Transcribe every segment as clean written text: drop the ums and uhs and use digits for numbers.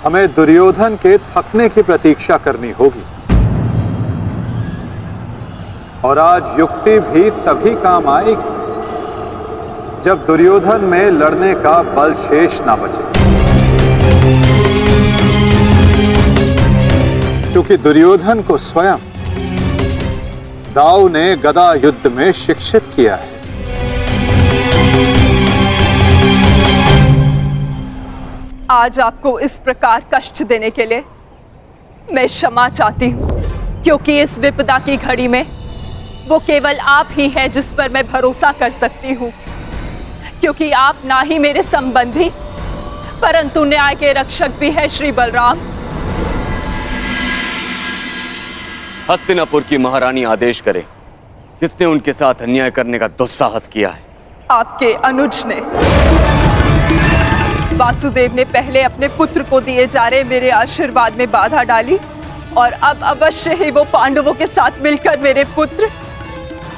हमें दुर्योधन के थकने की प्रतीक्षा करनी होगी। और आज युक्ति भी तभी काम आएगी जब दुर्योधन में लड़ने का बल शेष ना बचे, क्योंकि दुर्योधन को स्वयं दाऊ ने गदा युद्ध में शिक्षित किया है। आज आपको इस प्रकार कष्ट देने के लिए मैं क्षमा चाहती हूं, क्योंकि इस विपदा की घड़ी में वो केवल आप ही हैं जिस पर मैं भरोसा कर सकती हूं, क्योंकि आप ना ही मेरे संबंधी परंतु न्याय के रक्षक भी हैं श्री बलराम। हस्तिनापुर की महारानी आदेश करे, किसने उनके साथ अन्याय करने का दुस्साहस किया है? आपके अनुज ने। वासुदेव ने पहले अपने पुत्र को दिए जा रहे मेरे आशीर्वाद में बाधा डाली और अब अवश्य ही वो पांडवों के साथ मिलकर मेरे पुत्र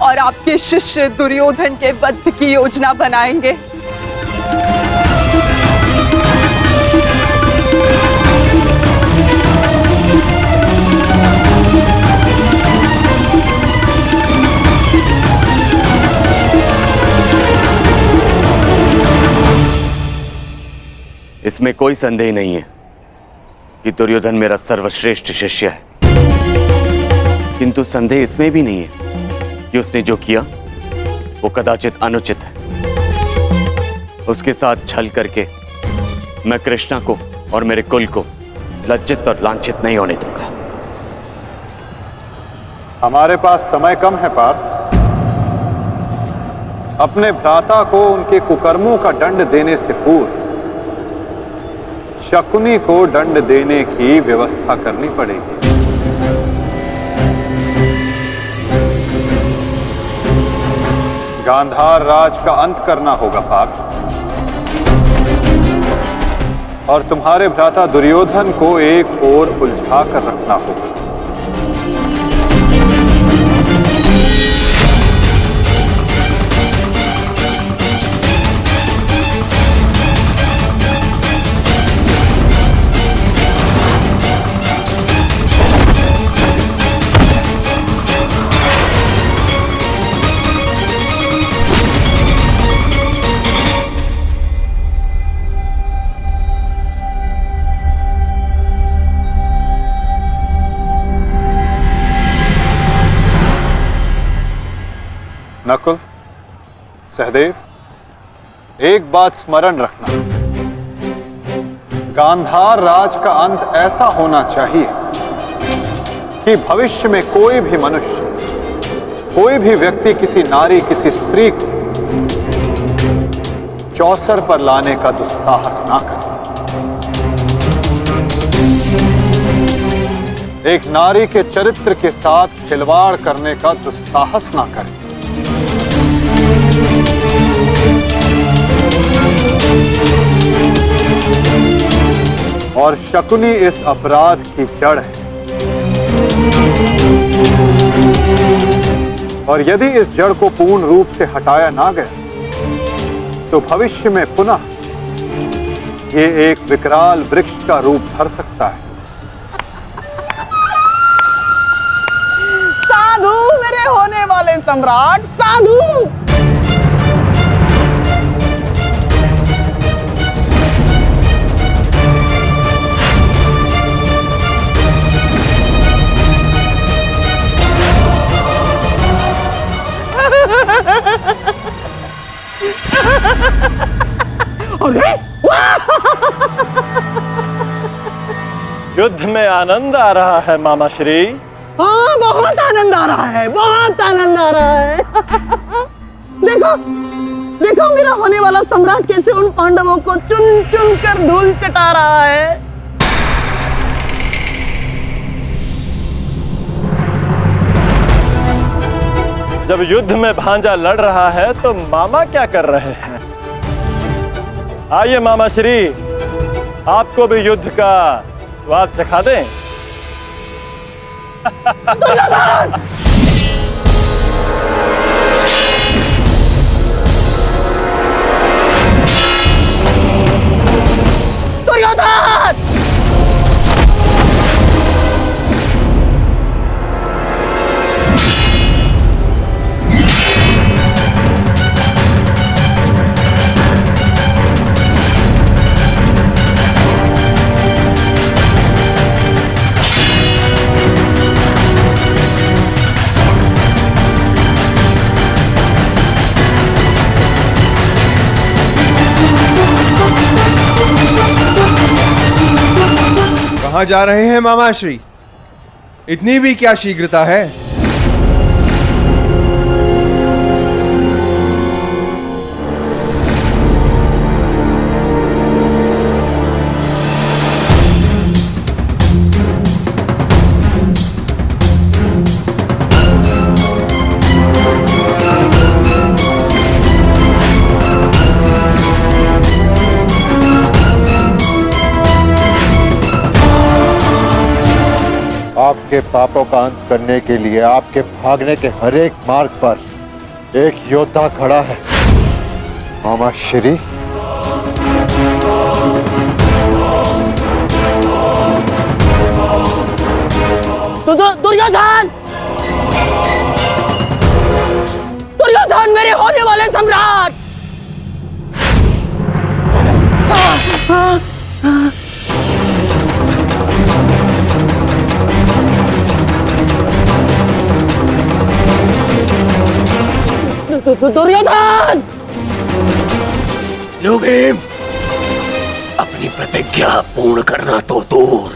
और आपके शिष्य दुर्योधन के वध की योजना बनाएंगे। इसमें कोई संदेह नहीं है कि दुर्योधन मेरा सर्वश्रेष्ठ शिष्य है, किंतु संदेह इसमें भी नहीं है कि उसने जो किया वो कदाचित अनुचित है। उसके साथ छल करके मैं कृष्णा को और मेरे कुल को लज्जित और लांछित नहीं होने दूंगा। हमारे पास समय कम है पार्थ। अपने भ्राता को उनके कुकर्मों का दंड देने से पूर्व शकुनी को दंड देने की व्यवस्था करनी पड़ेगी। गांधार राज का अंत करना होगा पार्थ, और तुम्हारे भ्राता दुर्योधन को एक ओर उलझा कर रखना होगा। नकुल, सहदेव, एक बात स्मरण रखना, गांधार राज का अंत ऐसा होना चाहिए कि भविष्य में कोई भी मनुष्य, कोई भी व्यक्ति किसी नारी, किसी स्त्री को चौसर पर लाने का दुस्साहस ना करे। एक नारी के चरित्र के साथ खिलवाड़ करने का दुस्साहस ना करे। और शकुनी इस अपराध की जड़ है, और यदि इस जड़ को पूर्ण रूप से हटाया ना गया तो भविष्य में पुनः ये एक विकराल वृक्ष का रूप धर सकता है। साधु मेरे होने वाले सम्राट, साधु। अरे युद्ध में आनंद आ रहा है मामा श्री। हाँ, बहुत आनंद आ रहा है, बहुत आनंद आ रहा है। देखो देखो मेरा होने वाला सम्राट कैसे उन पांडवों को चुन चुन कर धूल चटा रहा है। जब युद्ध में भांजा लड़ रहा है तो मामा क्या कर रहे हैं? आइए मामा श्री, आपको भी युद्ध का स्वाद चखा दें। दुर्योधन! कहाँ जा रहे हैं मामाश्री? इतनी भी क्या शीघ्रता है? आपके पापों का अंत करने के लिए आपके भागने के हर एक मार्ग पर एक योद्धा खड़ा है, मामा श्री। दुर्योधन! दुर्योधन, मेरे होने वाले सम्राट! दुर्योधन! लो भीम, अपनी प्रतिज्ञा पूर्ण करना तो दूर,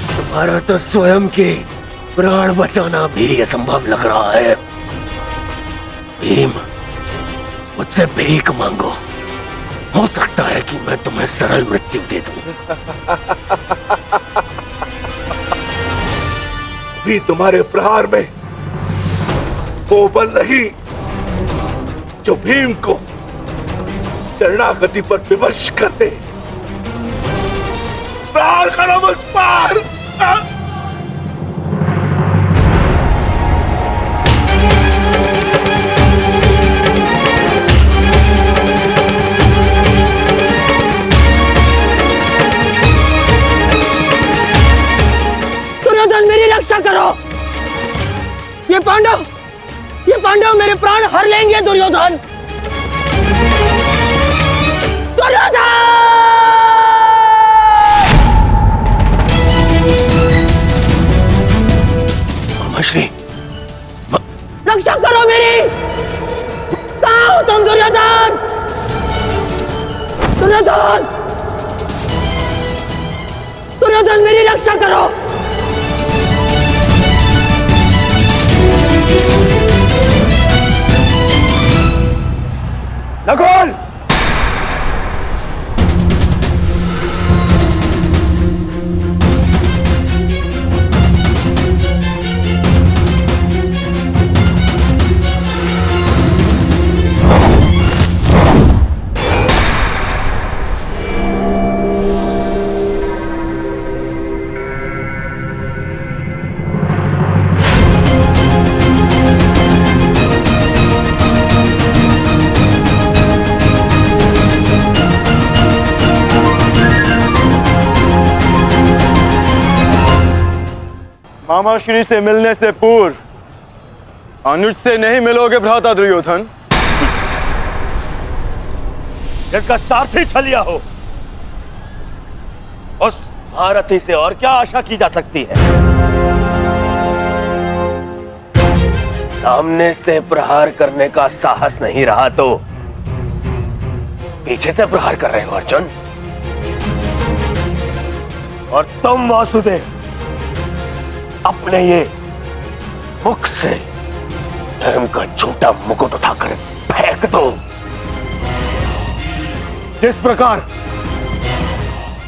तुम्हारा तो स्वयं के प्राण बचाना भी असंभव लग रहा है। भीम, मुझसे भीख मांगो, हो सकता है कि मैं तुम्हें सरल मृत्यु दे दूं। भी तुम्हारे प्रहार में वो बल रही जो भीम को शरणागति पर विवश कर दे। प्रहार करो मुझ पर। दुर्योधन, मेरी रक्षा करो। ये पांडव मेरे प्राण हर लेंगे। दुर्योधन! दुर्योधन! मामाश्री, रक्षा करो मेरी। कहाँ हो तुम दुर्योधन? दुर्योधन! दुर्योधन, मेरी रक्षा करो। नकुल! मामा श्री से मिलने से पूर्व अनुज से नहीं मिलोगे भ्राता दुर्योधन। जिसका सारथी छलिया हो, उस महारथी से और क्या आशा की जा सकती है? सामने से प्रहार करने का साहस नहीं रहा तो पीछे से प्रहार कर रहे हो अर्जुन। और तुम वासुदेव, अपने ये मुख से धर्म का छोटा मुकुट उठाकर फेंक दो। जिस प्रकार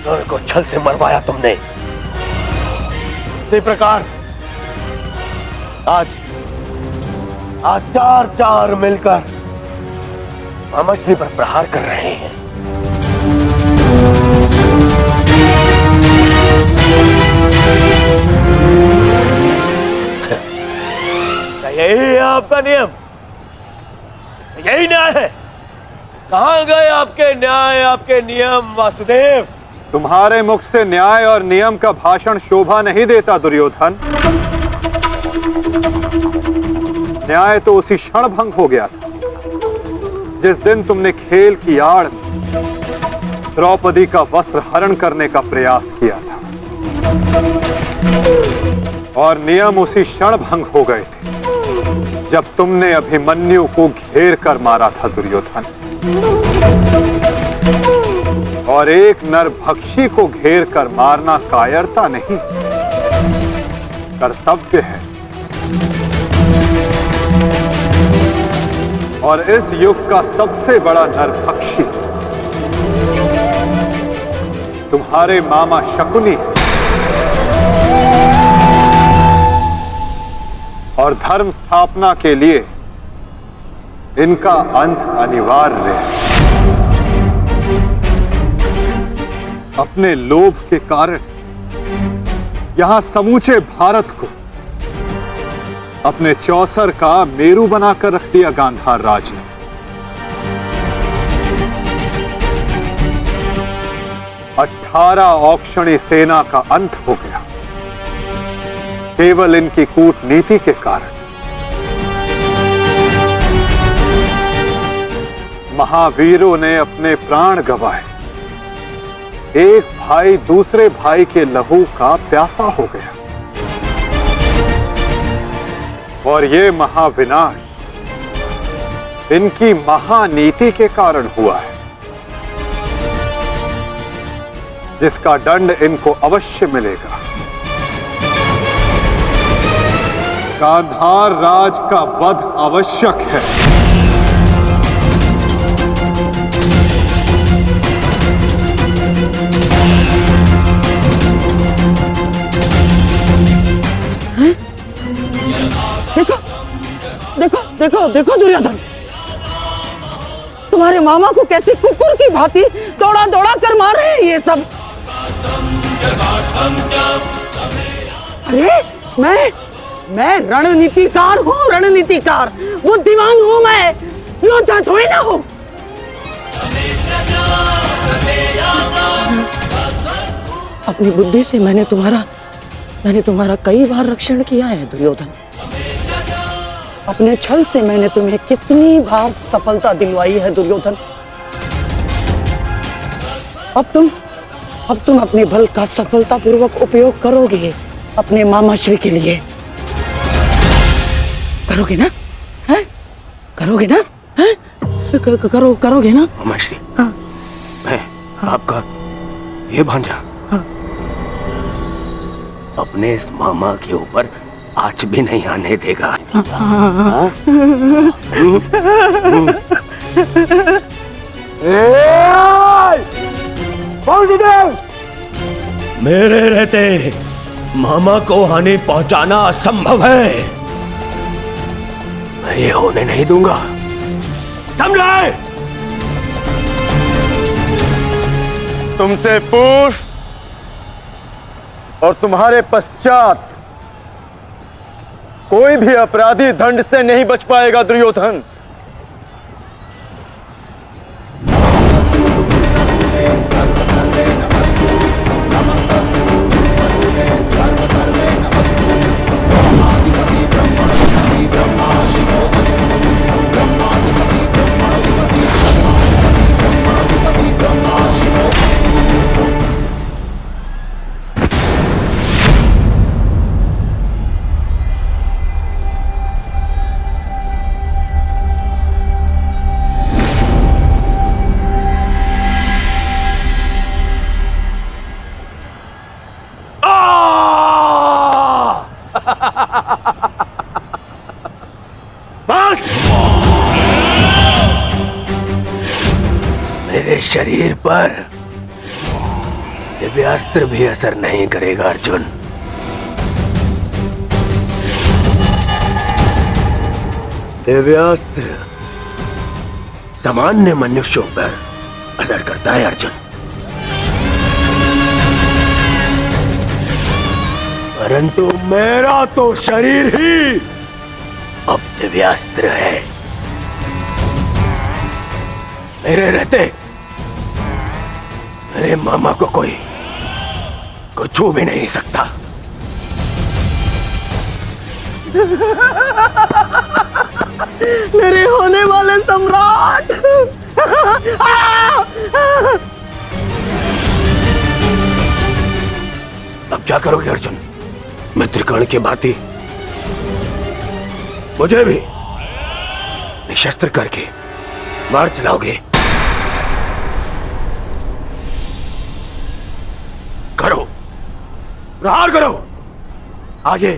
नर को छल से मरवाया तुमने, उसी प्रकार आज चार मिलकर मामाश्री पर प्रहार कर रहे हैं। यही है आपका नियम, यही न्याय है। कहां गए आपके न्याय, आपके नियम वासुदेव? तुम्हारे मुख से न्याय और नियम का भाषण शोभा नहीं देता दुर्योधन। न्याय तो उसी क्षण भंग हो गया था जिस दिन तुमने खेल की आड़ में द्रौपदी का वस्त्र हरण करने का प्रयास किया था, और नियम उसी क्षण भंग हो गए थे जब तुमने अभिमन्यु को घेर कर मारा था दुर्योधन। और एक नरभक्षी को घेर कर मारना कायरता नहीं, कर्तव्य है। और इस युग का सबसे बड़ा नरभक्षी तुम्हारे मामा शकुनी और धर्म स्थापना के लिए इनका अंत अनिवार्य है। अपने लोभ के कारण यहां समूचे भारत को अपने चौसर का मेरू बनाकर रख दिया गांधार राज ने। 18 औक्षणी सेना का अंत हो गया केवल इनकी कूटनीति के कारण। महावीरों ने अपने प्राण गंवाए, एक भाई दूसरे भाई के लहू का प्यासा हो गया, और ये महाविनाश इनकी महानीति के कारण हुआ है, जिसका दंड इनको अवश्य मिलेगा। गांधार राज का वध आवश्यक है। देखो देखो देखो देखो दुर्योधन, तुम्हारे मामा को कैसे कुकुर की भांति दौड़ा दौड़ा कर मार रहे हैं ये सब। अरे मैं रणनीतिकार हूँ, रणनीतिकार, बुद्धिमान हूँ मैं, योद्धा थोड़ी ना हूँ। अपनी बुद्धि से मैंने तुम्हारा कई बार रक्षण किया है दुर्योधन। अपने छल से मैंने तुम्हें कितनी बार सफलता दिलवाई है दुर्योधन। अब तुम अपने बल का सफलतापूर्वक उपयोग करोगे अपने मामा श्री के लिए। करोगे ना? हैं? करोगे ना? हैं? करोगे ना? मामा श्री, मैं आपका ये भांजा अपने इस मामा के ऊपर आंच भी नहीं आने देगा। मेरे रहते मामा को हानि पहुंचाना असंभव है। मैं ये होने नहीं दूंगा, समझे? तुमसे पूर्व और तुम्हारे पश्चात कोई भी अपराधी दंड से नहीं बच पाएगा दुर्योधन। मेरे शरीर पर दिव्यास्त्र भी असर नहीं करेगा अर्जुन। दिव्यास्त्र सामान्य मनुष्यों पर असर करता है अर्जुन, परंतु मेरा तो शरीर ही अब दिव्यास्त्र है। मेरे रहते मेरे मामा को कोई छू भी नहीं सकता। मेरे होने वाले सम्राट। अब क्या करोगे अर्जुन? मित्रकर्ण के भांति मुझे भी निशस्त्र करके मार चलाओगे? प्रहार करो। आज ये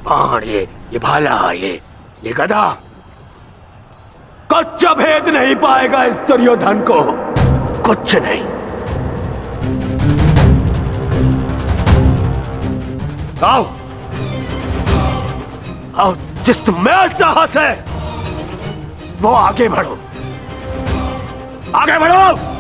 बाण, ये भाला, ये गदा कुछ भेद नहीं पाएगा इस दुर्योधन को, कुछ नहीं। आओ आओ, जिसमें साहस है वो आगे बढ़ो, आगे बढ़ो।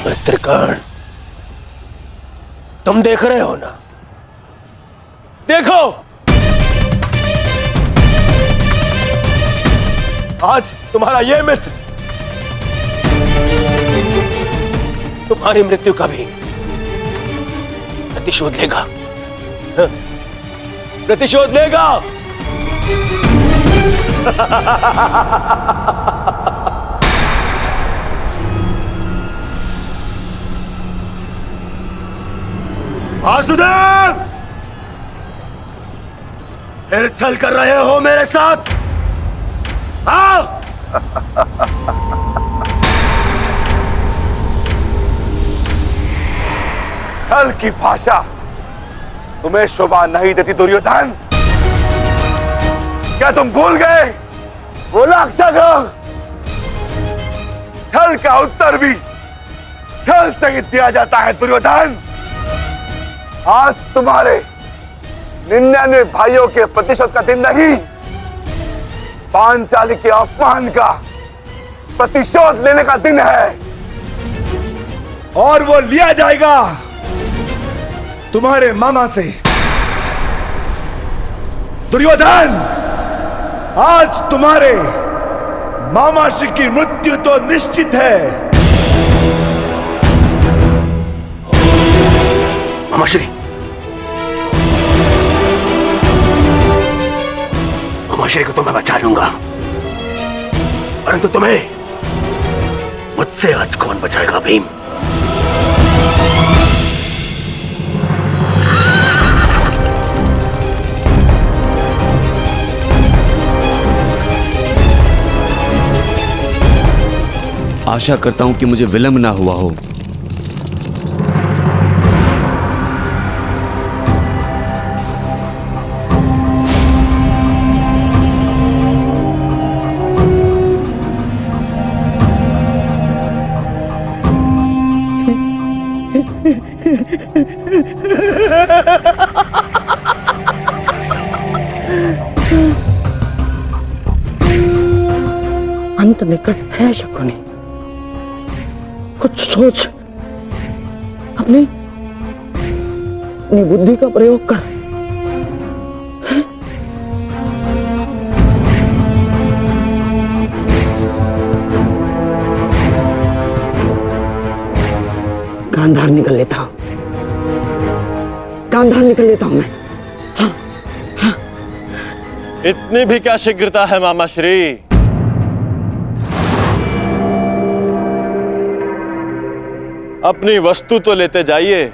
मित्रगण, तुम देख रहे हो ना? देखो, आज तुम्हारा ये मित्र तुम्हारी मृत्यु का भी प्रतिशोध लेगा, प्रतिशोध लेगा। वासुदेव, फिर छल कर रहे हो मेरे साथ? आओ। छल की भाषा तुम्हें शोभा नहीं देती दुर्योधन। क्या तुम भूल गए वो लाक्षागृह? छल का उत्तर भी छल से ही दिया जाता है दुर्योधन। आज तुम्हारे 99 भाइयों के प्रतिशोध का दिन नहीं, पांचाली के अपमान का प्रतिशोध लेने का दिन है। और वो लिया जाएगा तुम्हारे मामा से। दुर्योधन, आज तुम्हारे मामा श्री की मृत्यु तो निश्चित है। मामाश्री, मामाश्री को तो मैं बचा लूंगा, परंतु तुम्हें मुझसे आज कौन बचाएगा भीम? आशा करता हूं कि मुझे विलंब ना हुआ हो। अंत निकट है शकुनी, कुछ सोच, अपनी बुद्धि का प्रयोग कर। गांधार निकल लेता हूं, गांधार निकल लेता हूं मैं। इतनी भी क्या शीघ्रता है मामाश्री? अपनी वस्तु तो लेते जाइए,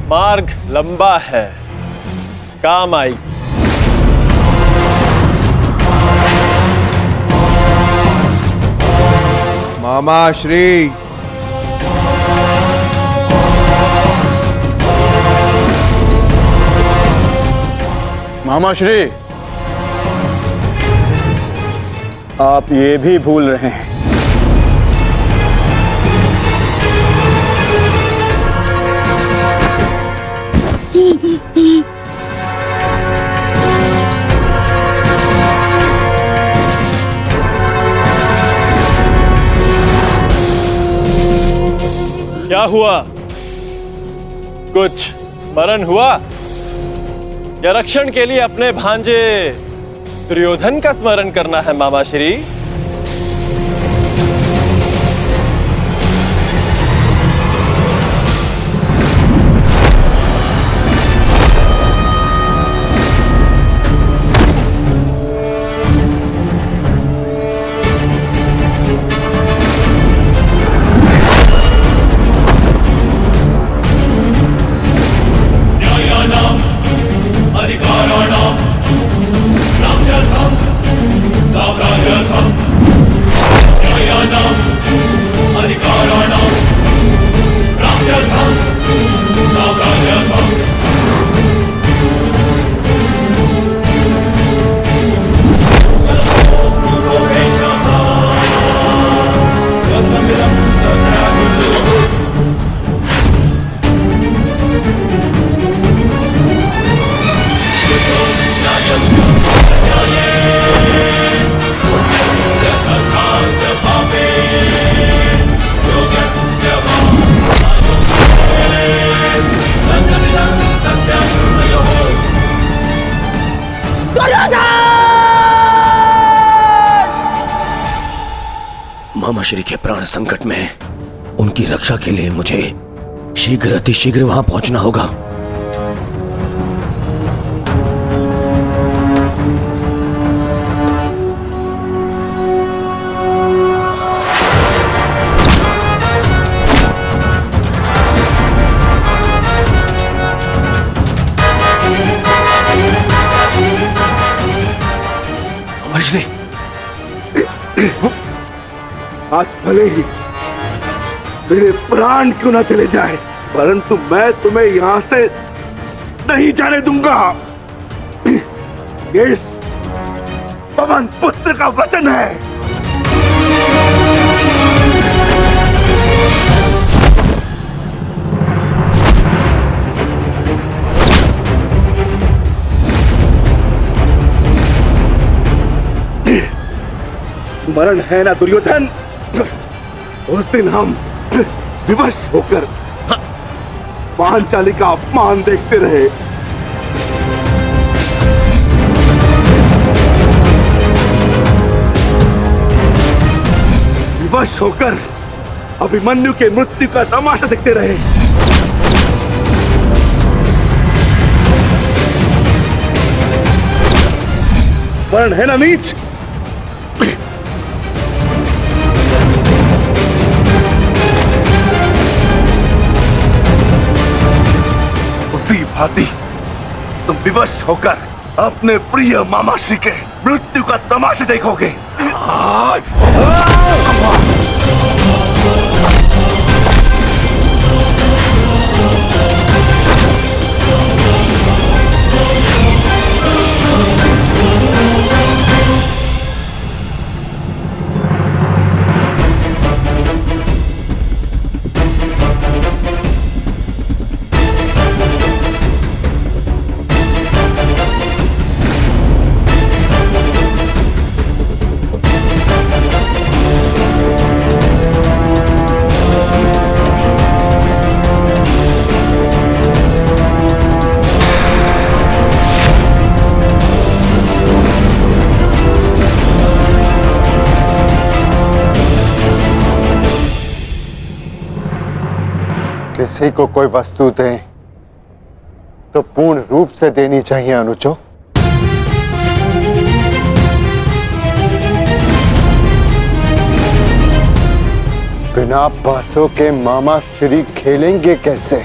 मार्ग लंबा है, काम आई। मामा श्री, मामा श्री, आप ये भी भूल रहे हैं क्या हुआ? कुछ स्मरण हुआ या रक्षण के लिए अपने भांजे दुर्योधन का स्मरण करना है मामा श्री? मामा श्री के प्राण संकट में, उनकी रक्षा के लिए मुझे शीघ्र अतिशीघ्र वहां पहुंचना होगा। मामा श्री, आज भले ही मेरे प्राण क्यों ना चले जाए, परंतु मैं तुम्हें यहां से नहीं जाने दूंगा। ये इस पवन पुत्र का वचन है। स्मरण है ना दुर्योधन, उस दिन हम विवश होकर पांचाली का अपमान देखते रहे। विवश होकर अभिमन्यु के मृत्यु का तमाशा देखते रहे। वर्ण है ना नीच, उसी भांति तुम विवश होकर अपने प्रिय मामाश्री के मृत्यु का तमाशा देखोगे। किसी को कोई वस्तु दें तो पूर्ण रूप से देनी चाहिए अनुजो। बिना पैसों के मामा श्री खेलेंगे कैसे?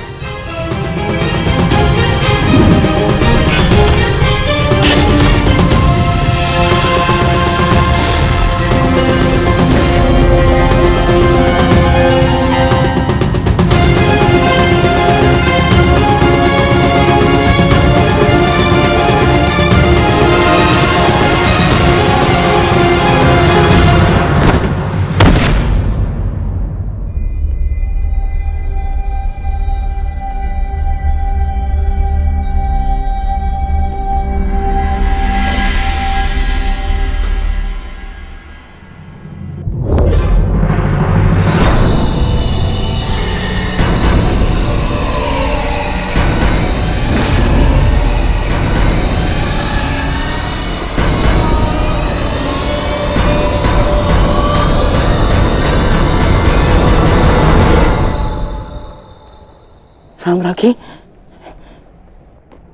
साम्राज्ञी,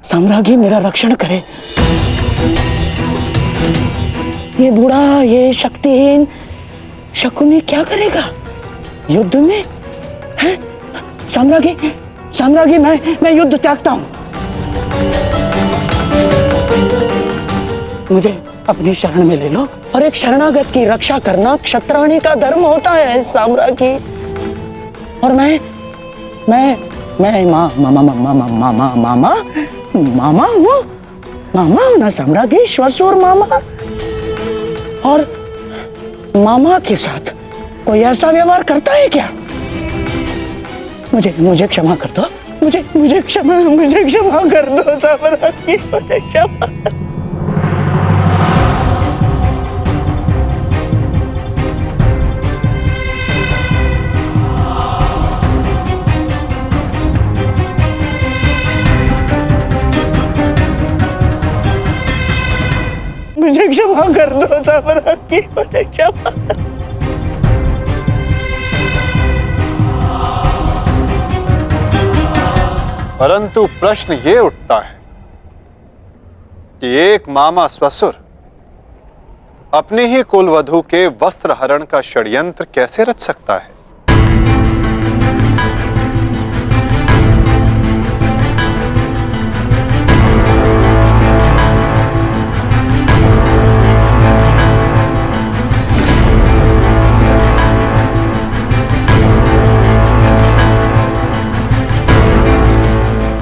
साम्राज्ञी मेरा रक्षण करे। ये बूढ़ा, ये शक्तिहीन शकुनी क्या करेगा युद्ध में? है साम्राज्ञी, साम्राज्ञी मैं युद्ध त्यागता हूं। मुझे अपनी शरण में ले लो, और एक शरणागत की रक्षा करना क्षत्राणी का धर्म होता है साम्राज्ञी। और मैं मामा हूँ ना साम्राज्ञी, श्वशुर मामा। और मामा के साथ कोई ऐसा व्यवहार करता है क्या? मुझे क्षमा कर दो, मुझे क्षमा कर दो साम्राज्ञी, मुझे क्षमा। मुझे क्षमा कर दो साम्राज्ञी, मुझे क्षमा। परंतु प्रश्न ये उठता है कि एक मामा ससुर अपने ही कुलवधू के वस्त्र हरण का षड्यंत्र कैसे रच सकता है?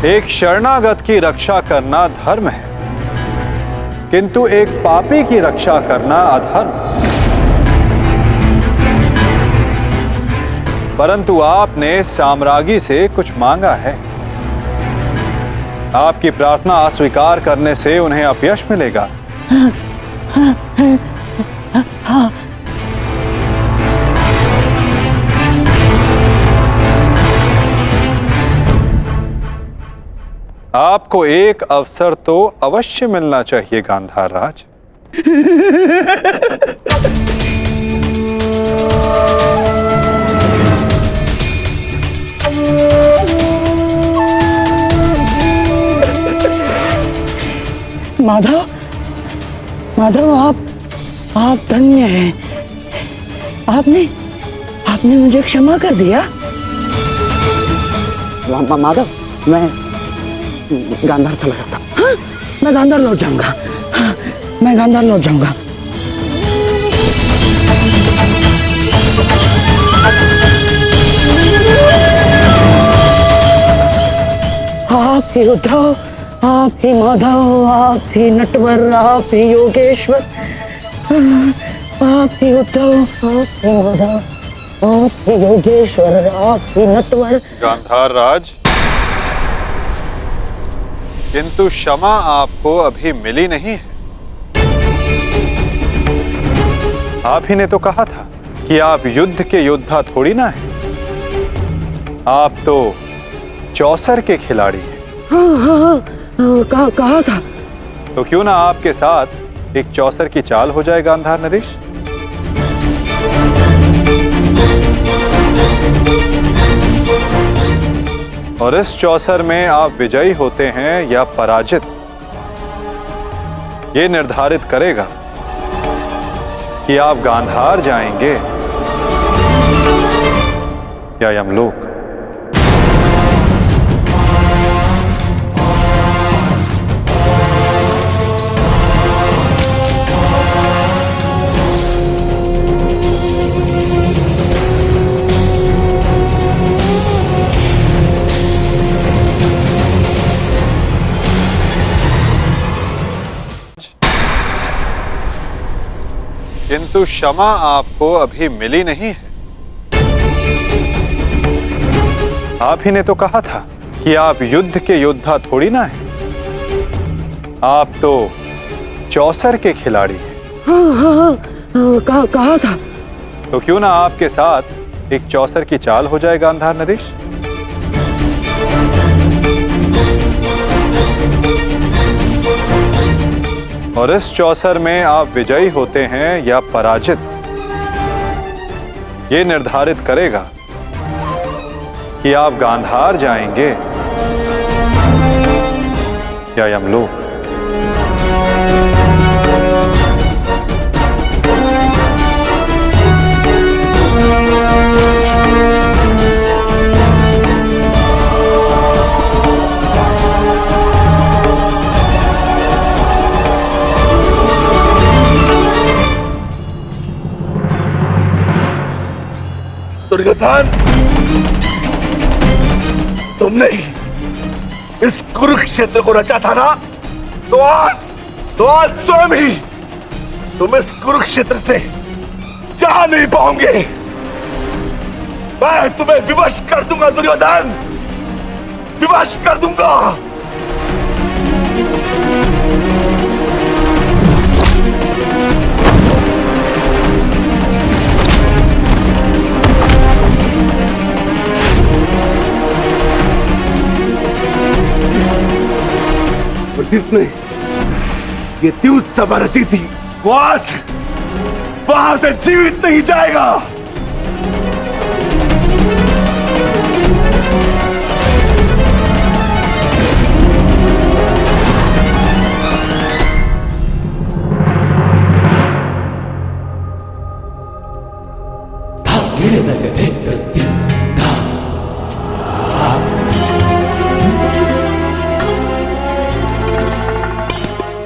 एक शरणागत की रक्षा करना धर्म है, किंतु एक पापी की रक्षा करना अधर्म। परंतु आपने साम्राज्ञी से कुछ मांगा है। आपकी प्रार्थना अस्वीकार करने से उन्हें अपयश मिलेगा। आपको एक अवसर तो अवश्य मिलना चाहिए गांधार राज। माधव, आप धन्य हैं। आपने मुझे क्षमा कर दिया। माधव, मैं गांधार चला जाता। हाँ, मैं गांधार लौट जाऊंगा। हाँ, मैं गांधार लौट जाऊंगा। आप ही उद्धव, आप ही माधव, आप ही नटवर, आप ही योगेश्वर, आप ही उद्धव, आप ही माधव, आप ही योगेश्वर, आप ही नटवर। गांधार राज, किंतु क्षमा आपको अभी मिली नहीं है। आप ही ने तो कहा था कि आप युद्ध के योद्धा थोड़ी ना हैं। आप तो चौसर के खिलाड़ी हैं। हाँ, कहा था। तो क्यों ना आपके साथ एक चौसर की चाल हो जाए गांधार नरेश? और इस चौसर में आप विजयी होते हैं या पराजित, ये निर्धारित करेगा कि आप गांधार जाएंगे या यमलोक। किंतु क्षमा आपको अभी मिली नहीं है। आप ही ने तो कहा था कि आप युद्ध के योद्धा थोड़ी ना हैं। आप तो चौसर के खिलाड़ी हैं। हाँ, कहा था। तो क्यों ना आपके साथ एक चौसर की चाल हो जाए गांधार नरेश? और इस चौसर में आप विजयी होते हैं या पराजित, ये निर्धारित करेगा कि आप गांधार जाएंगे या यमलोक? दुर्योधन, तुमने इस कुरुक्षेत्र को रचा था ना, तो आज स्वयं ही तुम इस कुरुक्षेत्र से जा नहीं पाओगे। मैं तुम्हें विवश कर दूंगा दुर्योधन, विवश कर दूंगा। और जिसने ये द्यूत सभा रची थी, वो आज वहां से जीवित नहीं जाएगा।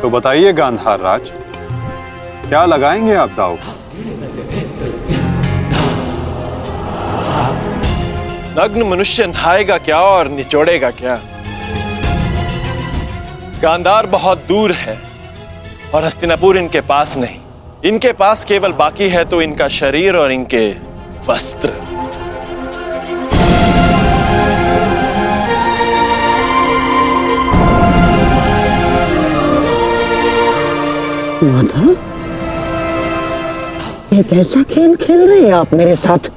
तो बताइए गांधार राज, क्या लगाएंगे आप दाव? नग्न मनुष्य नहाएगा क्या और निचोड़ेगा क्या? गांधार बहुत दूर है और हस्तिनापुर इनके पास नहीं। इनके पास केवल बाकी है तो इनका शरीर और इनके वस्त्र। माधव, ये कैसा खेल खेल रहे हैं आप मेरे साथ?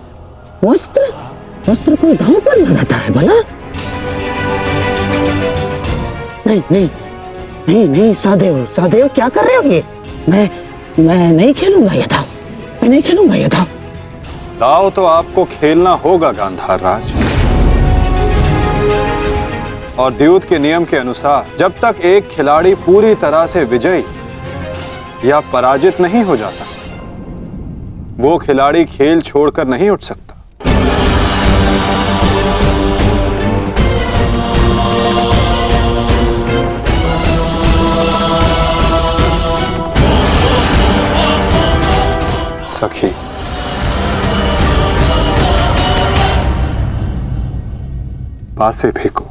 वस्त्र कोई दांव पर लगाता है भला? नहीं, सादेव क्या कर रहे हो ये? मैं नहीं खेलूंगा ये दांव, मैं नहीं खेलूंगा ये दांव। दाव तो आपको खेलना होगा गांधार राज, और द्यूत के नियम के अनुसार जब तक एक खिलाड़ी पूरी तरह से विजयी या पराजित नहीं हो जाता, वो खिलाड़ी खेल छोड़कर नहीं उठ सकता। सखी, पासे फेंको।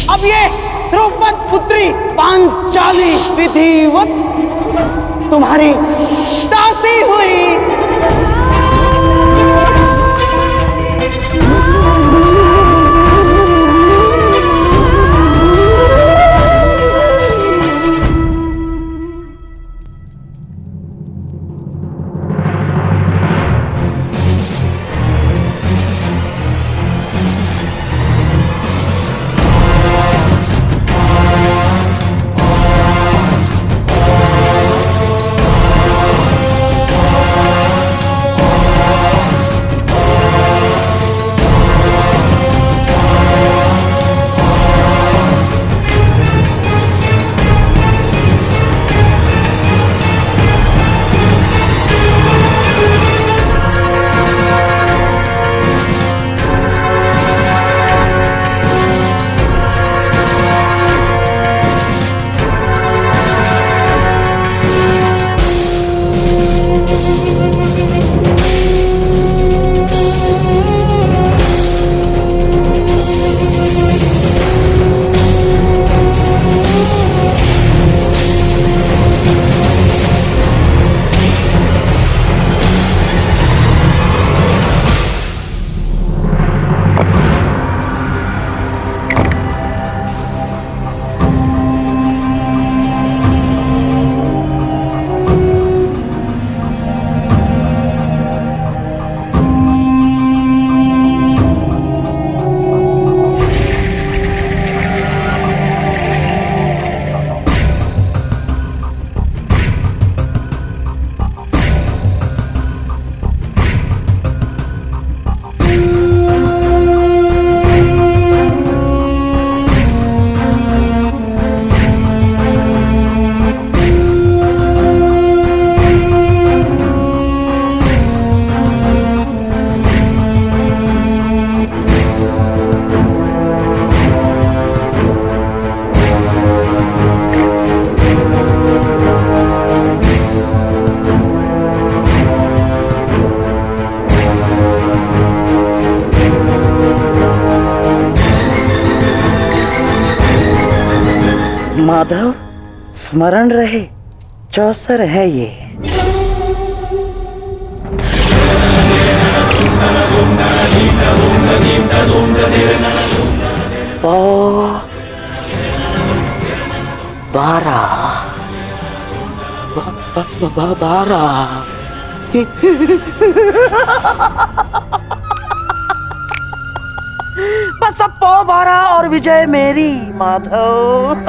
अब ये द्रौपद पुत्री पांचाली विधिवत तुम्हारी दासी हुई। माधव, स्मरण रहे, चौसर है ये। बारह बस अब पौ 12 और विजय मेरी माधव।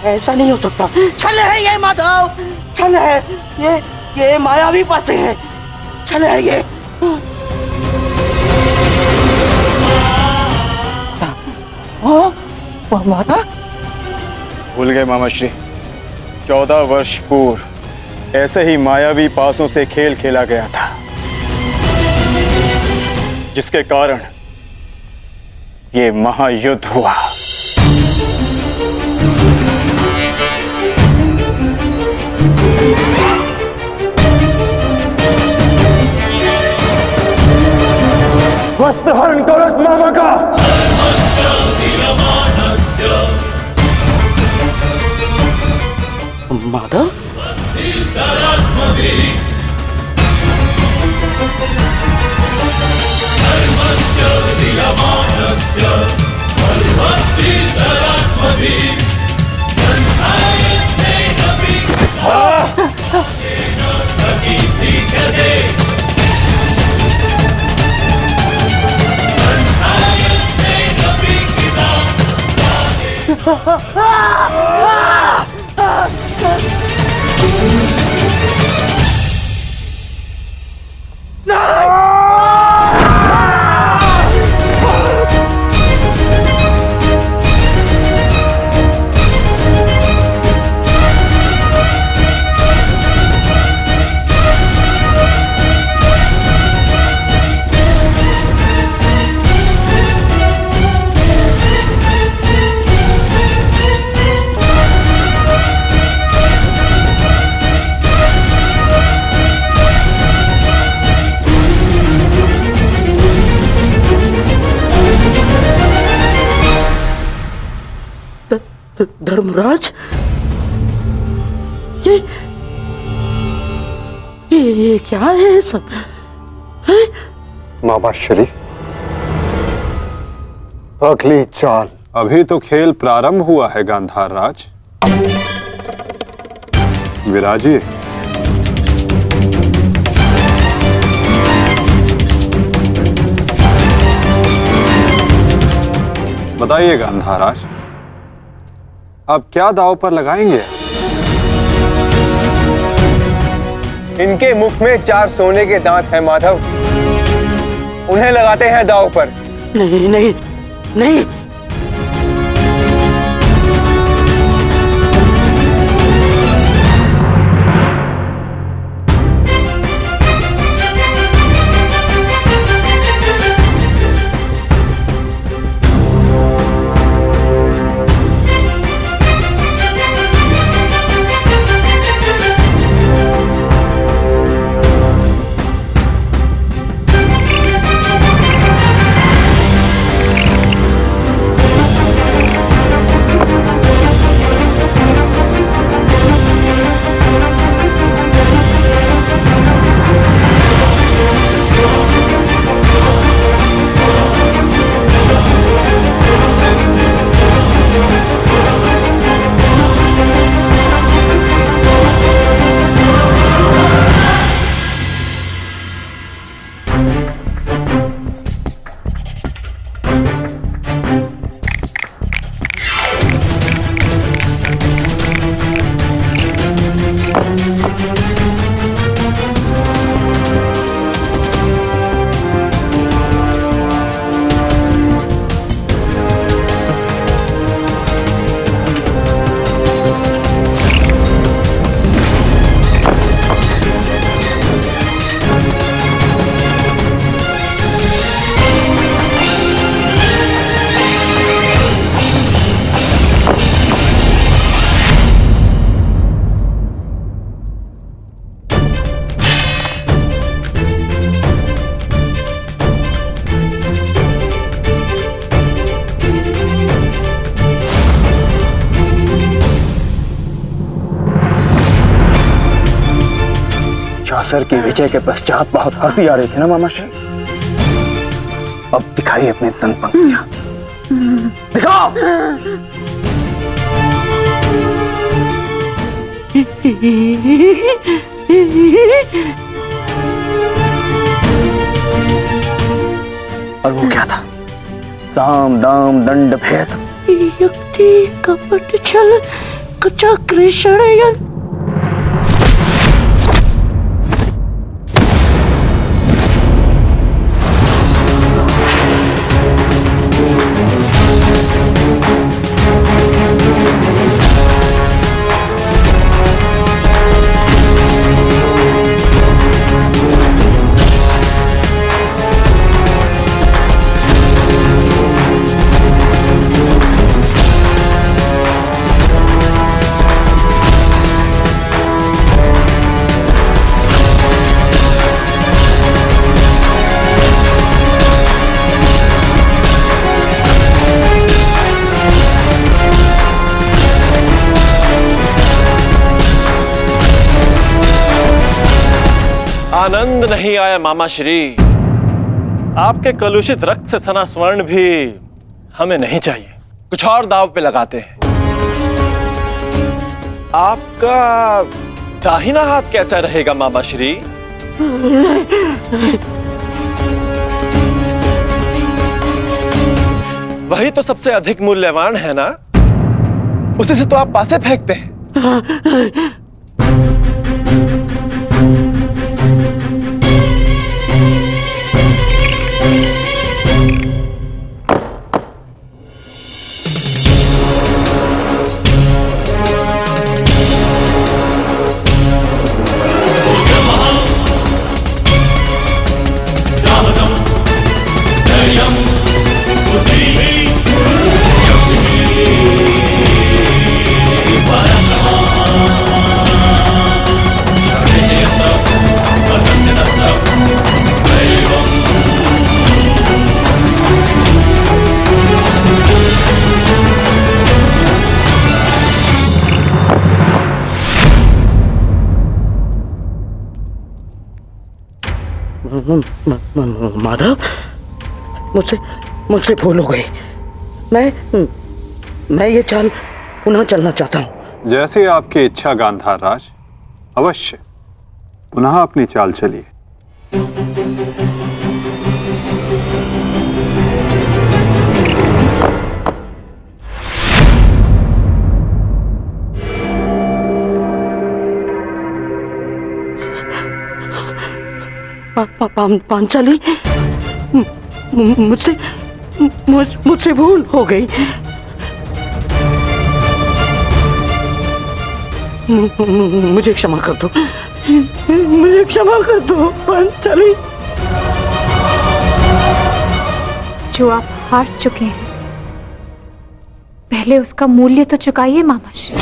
ऐसा नहीं हो सकता। छल है ये माधव, छल है ये मायावी पासे है, छल है ये। माता भूल गए मामाश्री, 14 वर्ष पूर्व ऐसे ही मायावी पासों से खेल खेला गया था, जिसके कारण ये महायुद्ध हुआ। वस्त्रहरण करो इस मामा का। माधव, धर्मराज, ये क्या है सब? मामा श्री, अगली चाल। अभी तो खेल प्रारंभ हुआ है गांधार राज। विराजिए। बताइए गांधार राज, अब क्या दांव पर लगाएंगे? इनके मुख में 4 सोने के दांत हैं माधव, उन्हें लगाते हैं दांव पर। नहीं नहीं नहीं, अग्निहोत्र की विजय के पश्चात बहुत हंसी आ रही थी ना मामाश्री? अब दिखाइए अपने तन पंक्तियां, दिखाओ। और वो क्या था? साम दाम दंड भेद, युक्ति कपट छल कुचक्र षड्यंत्र। आनंद नहीं आया मामा श्री। आपके कलुषित रक्त से सना स्वर्ण भी हमें नहीं चाहिए। कुछ और दाव पे लगाते हैं। आपका दाहिना हाथ कैसा रहेगा मामा श्री? वही तो सबसे अधिक मूल्यवान है ना, उसी से तो आप पासे फेंकते हैं। माधव, मुझसे भूल हो गई। मैं ये चाल पुनः चलना चाहता हूँ। जैसी आपकी इच्छा गांधार राज, अवश्य पुनः अपनी चाल चलिए। पांचाली, मुझसे भूल हो गई। मुझे क्षमा कर दो, मुझे क्षमा कर दो पांचाली। जो आप हार चुके हैं, पहले उसका मूल्य तो चुकाइए मामाश्री।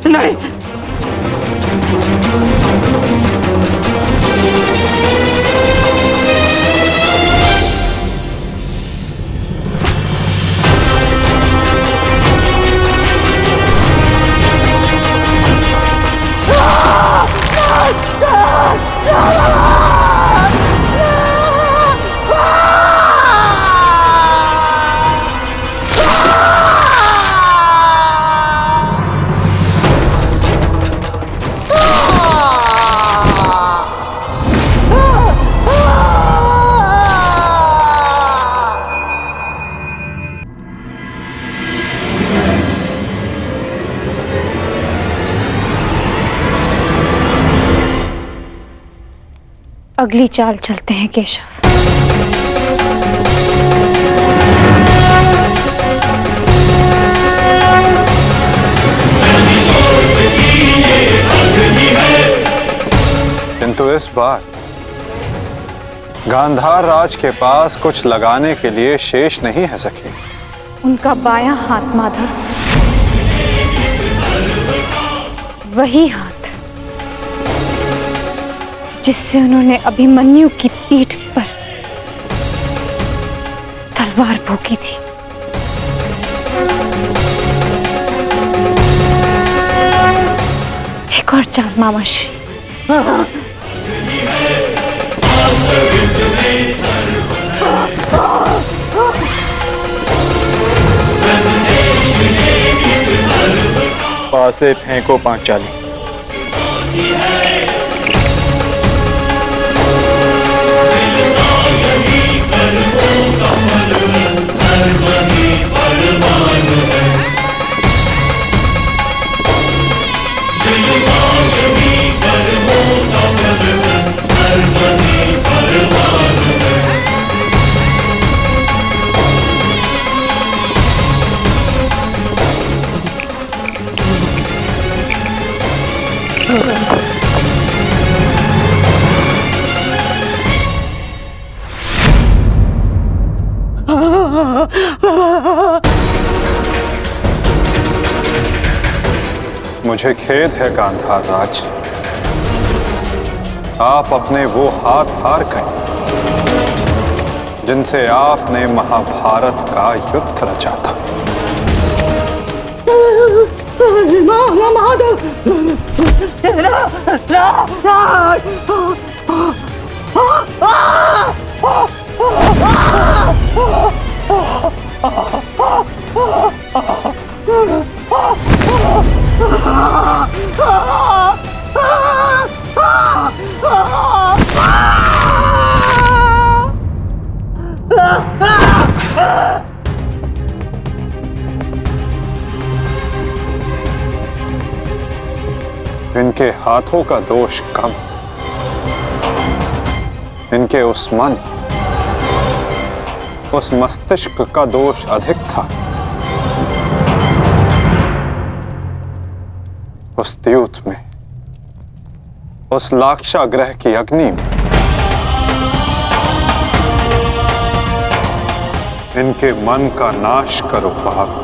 नहीं, अगली चाल चलते हैं केशव। किंतु इस बार गांधार राज के पास कुछ लगाने के लिए शेष नहीं है सखी। उनका बायां हाथ माधव, वही हाथ जिससे उन्होंने अभिमन्यु की पीठ पर तलवार भोंकी थी। और चाल मामाश्री। पासे फेंको पांचाली। मुझे खेद है गांधार राज, आप अपने वो हाथ हार गए जिनसे आपने महाभारत का युद्ध रचा था। इनके हाथों का दोष कम, इनके उस मन, उस मस्तिष्क का दोष अधिक था। उस द्यूत में, उस लाक्षागृह की अग्नि में इनके मन का नाश करो पार्थ।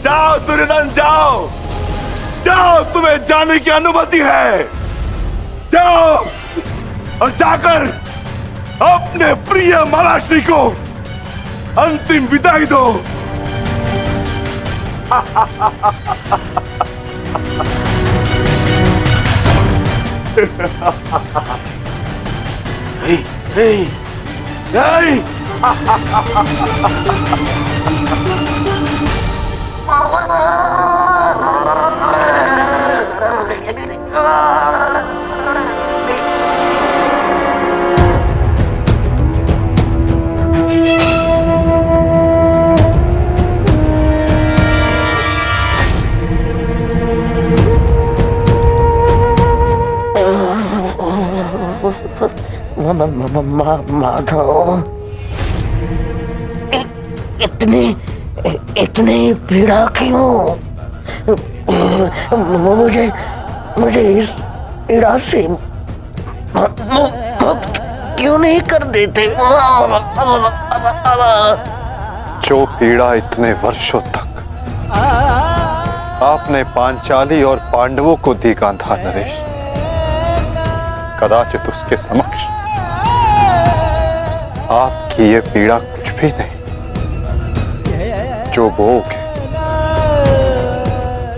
जाओ दुर्योधन, जाओ जाओ, तुम्हें जाने की अनुमति है। जाओ और जाकर अपने प्रिय महाराष्ट्री को अंतिम विदाई दो। नहीं, नहीं, माधव, इतनी पीड़ा क्यों? मुझे इस पीड़ा से मुक्त क्यों नहीं कर देते? जो पीड़ा इतने वर्षों तक आपने पांचाली और पांडवों को दी गांधार नरेश, कदाचित उसके समक्ष आपकी ये पीड़ा कुछ भी नहीं। जो बोओगे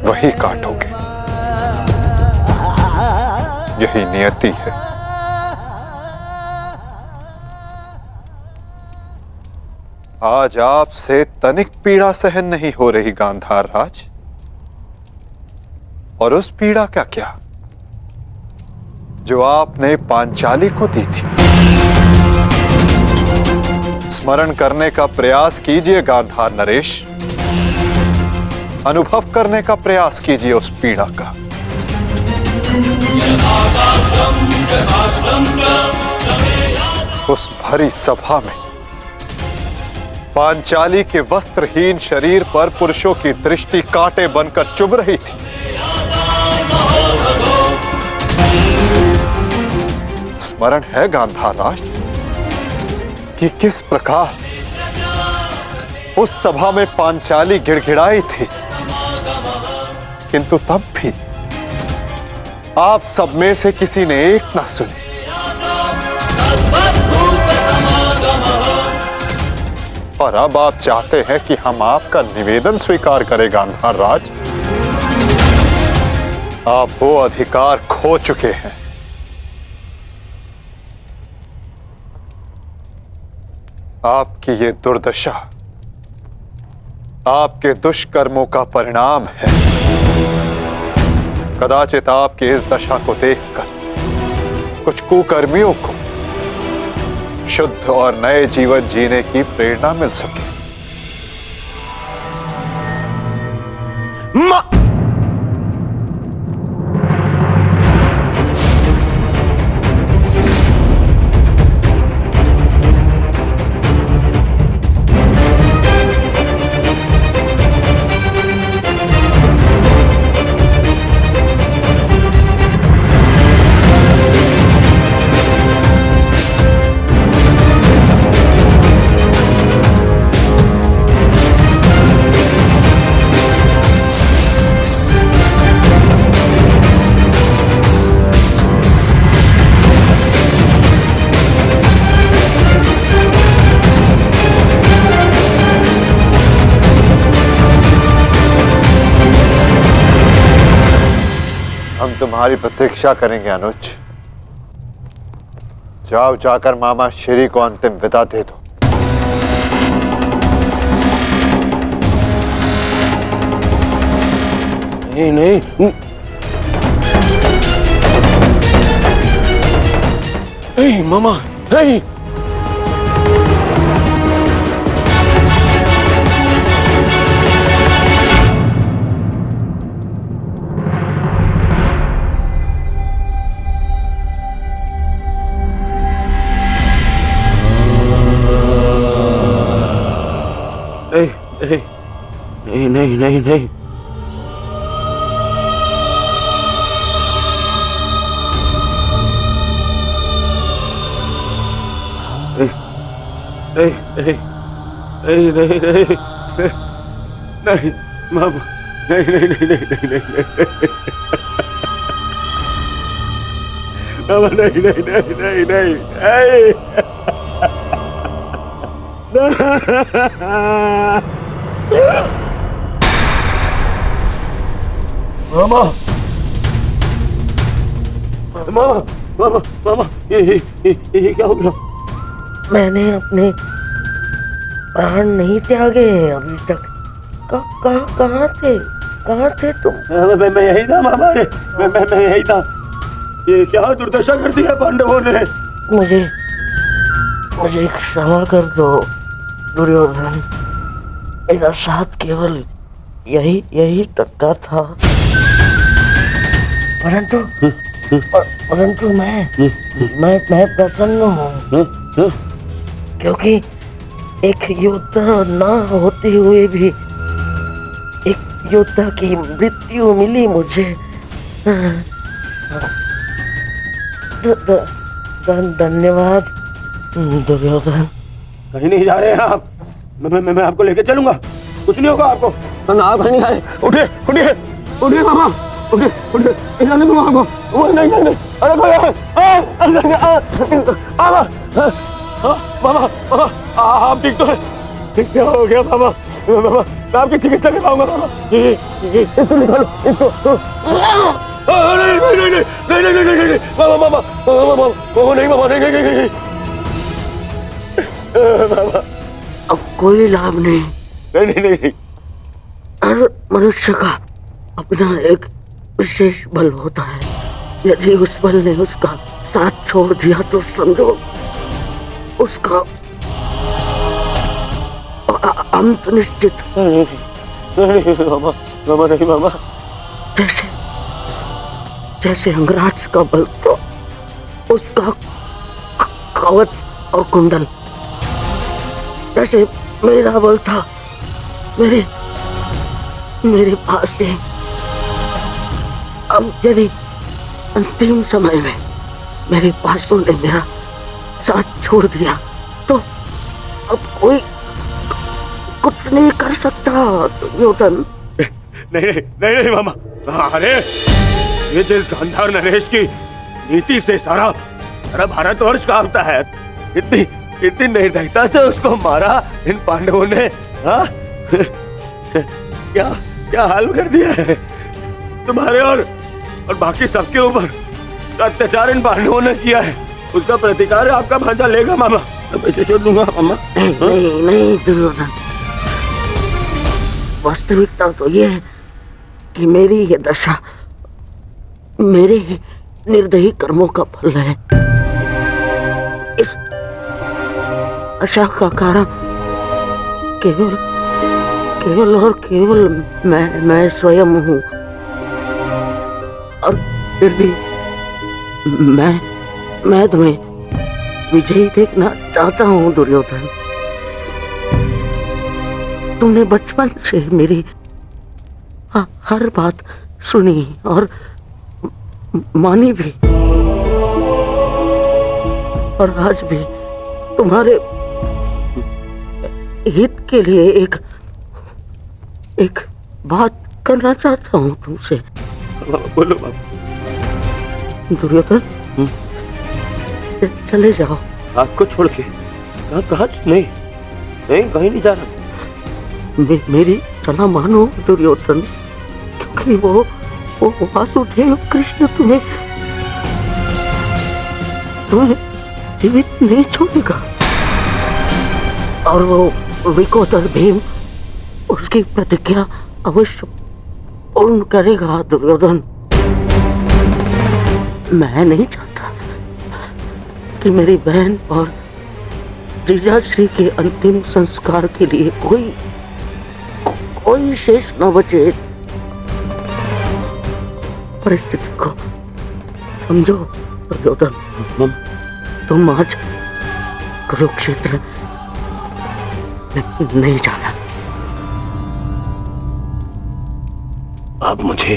वही काटोगे, यही नियति है। आज आपसे तनिक पीड़ा सहन नहीं हो रही गांधार राज, और उस पीड़ा का क्या जो आपने पांचाली को दी थी। स्मरण करने का प्रयास कीजिए गांधार नरेश, अनुभव करने का प्रयास कीजिए उस पीड़ा का। उस भरी सभा में पांचाली के वस्त्रहीन शरीर पर पुरुषों की दृष्टि कांटे बनकर चुभ रही थी। स्मरण है गांधार राज कि किस प्रकार उस सभा में पांचाली गिड़गिड़ाई थी, किंतु तब भी आप सब में से किसी ने एक ना सुनी। और अब आप चाहते हैं कि हम आपका निवेदन स्वीकार करें गांधार राज। आप वो अधिकार खो चुके हैं। आपकी ये दुर्दशा आपके दुष्कर्मों का परिणाम है। कदाचित आपकी इस दशा को देखकर कुछ कुकर्मियों को शुद्ध और नए जीवन जीने की प्रेरणा मिल सके। हम तुम्हारी प्रतीक्षा करेंगे अनुज। जाओ, जाकर मामा श्री को अंतिम विदा दे दो। नहीं नहीं, नहीं मामा, नहीं। नहीं नहीं नहीं नहीं, नहीं नहीं नहीं नहीं नहीं मामा, नहीं नहीं नहीं नहीं नहीं मामा, नहीं नहीं नहीं नहीं नहीं मामा, मामा, मामा, मामा, ये क्या हो गया? मैंने अपने प्राण नहीं त्यागे हैं अभी तक। कहाँ थे तुम? मैं यही था मामा, मैं यही था। ये क्या दुर्दशा कर दी है पांडवों ने? मुझे क्षमा कर दो दुर्योधन। मेरा साथ केवल यही तक का था, परंतु मैं प्रसन्न हूँ, क्योंकि एक योद्धा ना होते हुए भी एक योद्धा की मृत्यु मिली मुझे। धन्यवाद दुर्योधन। कहीं नहीं जा रहे हैं आप? मैं आपको लेके चलूंगा, कुछ नहीं होगा आपको। आप कहीं नहीं जा रहे। उठिए उठिए उठिए मामा, उठिए उठिए, जाने दो मामा को। नहीं नहीं नहीं, अरे मामा, मामा आप ठीक तो है? क्या हो गया मामा? मामा मैं आपकी चिकित्सा करवाऊंगा मामा। इसको निकालो, इसको। नहीं नहीं नहीं नहीं नहीं नहीं नहीं, मामा मामा मामा नहीं, मामा नहीं नहीं नहीं मामा। अब कोई लाभ नहीं। नहीं नहीं नहीं, हर मनुष्य का अपना एक विशेष बल होता है। यदि उस बल ने उसका साथ छोड़ दिया तो समझो उसका अंत निश्चित। नहीं मामा, मामा नहीं मामा। जैसे अंगराज का बल तो उसका कवच और कुंडल, जैसे मेरा बल था मेरे पास से। अब यदि अंतिम समय में मेरे पासों ने मेरा साथ छोड़ दिया तो अब कुछ नहीं कर सकता दुर्योधन। नहीं नहीं नहीं नहीं मामा। अरे ये जिस गांधार नरेश की नीति से सारा सारा भारतवर्ष कांपता है, इतनी इतनी निर्दयता से उसको मारा इन पांडवों ने। हाँ क्या क्या हाल कर दिया है तुम्हारे और बाकी सबके ऊपर। अत्याचार इन पांडवों ने किया है, उसका प्रतिकार आपका भांजा लेगा मामा। मैं छोड़ दूंगा मामा। नहीं नहीं दुर्योधन, वास्तविकता तो ये है कि मेरी ये दशा मेरे ही निर्दयी कर्मों का फल है। इस आशा का कारण केवल केवल और केवल मैं स्वयं हूँ। और फिर भी मैं तुम्हें विजयी देखना चाहता हूँ दुर्योधन। तुमने बचपन से मेरी हर बात सुनी और मानी भी, और आज भी तुम्हारे हित के लिए एक बात करना चाहता हूँ तुमसे। बोलो बाबा। दुर्योधन, चले जाओ। आपको छोड़ के कहाँ? नहीं नहीं, कहीं नहीं जा रहा। मेरी सलाह मानो दुर्योधन, क्योंकि वो वासुदेव कृष्ण तुम्हें जीवित नहीं छोड़ेगा, और वो विकोदर भीम उसकी प्रतिज्ञा अवश्य पूर्ण करेगा दुर्योधन। मैं नहीं चाहता कि मेरी बहन और जीजाश्री के अंतिम संस्कार के लिए कोई शेष न बचे। परिस्थिति को समझो दुर्योधन। तुम आज कुरुक्षेत्र नहीं जाना। आप मुझे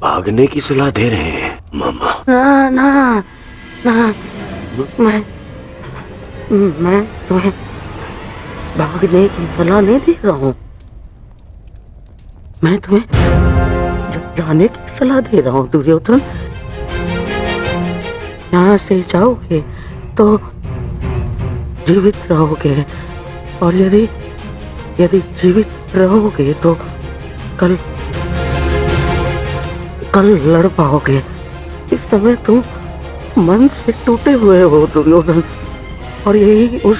भागने की सलाह दे रहे हैं मामा? ना ना ना, मैं तुम्हें भागने की सलाह नहीं दे रहा हूँ। मैं तुम्हें जाने की सलाह दे रहा हूँ दुर्योधन। यहाँ से जाओगे तो जीवित रहोगे, और यदि जीवित रहोगे तो कल लड़ पाओगे। इस समय तुम मन से टूटे हुए हो दुर्योधन, और यही उस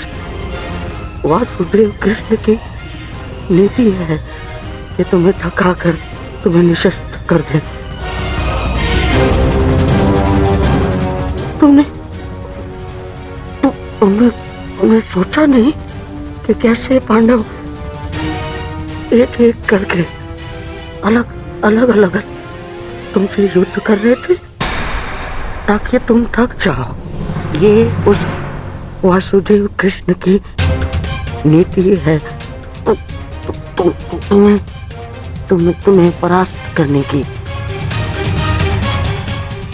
वासुदेव कृष्ण की नीति है कि तुम्हें थकाकर तुम्हें निशस्त्र कर दे। तुमने सोचा नहीं कि कैसे पांडव एक एक करके अलग तुमसे युद्ध कर रहे थे ताकि तुम थक जाओ। ये उस वासुदेव कृष्ण की नीति है तुम्हें परास्त करने की।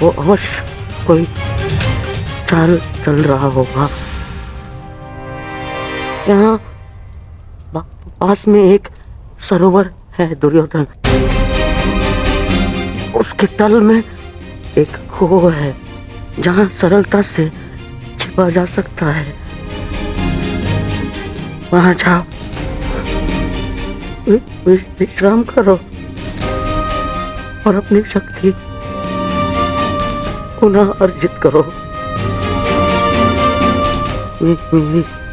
वो अवश्य कोई चाल चल रहा होगा। यहाँ पास में एक सरोवर है दुर्योधन, उसके तल में एक कुआं है जहाँ सरलता से छिपा जा सकता है। वहाँ जाओ, विश्राम करो और अपनी शक्ति पुनः अर्जित करो।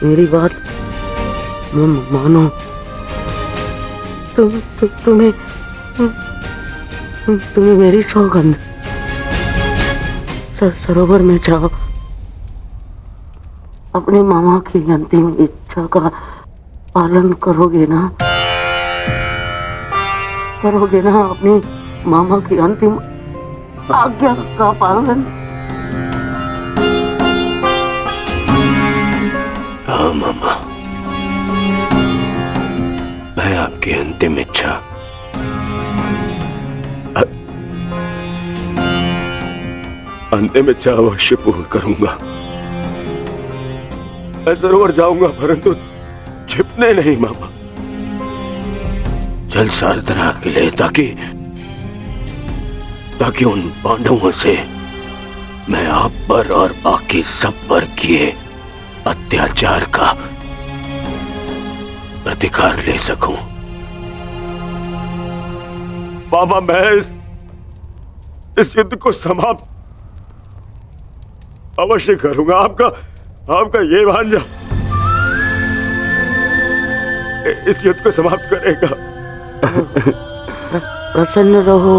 मेरी बात मानो। तुम्हें मेरी सौगंध। सरोवर में जाओ, अपने मामा की अंतिम इच्छा का पालन करोगे ना? अपनी मामा की अंतिम आज्ञा का पालन? हाँ मामा, मैं आपकी अंतिम इच्छा अवश्य पूर्ण करूंगा। मैं सरोवर जाऊंगा, परंतु छिपने नहीं मामा, जल साधना के लिए, ताकि उन पांडवों से मैं आप पर और बाकी सब पर किए अत्याचार का प्रतिकार ले सकूं। मामा, मैं इस युद्ध को समाप्त अवश्य करूंगा। आपका ये भांजा इस युद्ध को समाप्त करेगा। प्रसन्न रहो।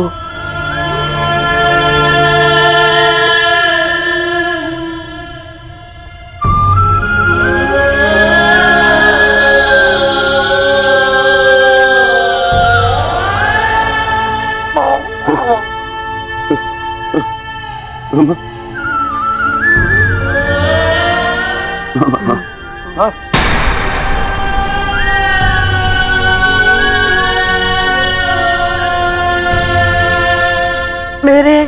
मेरे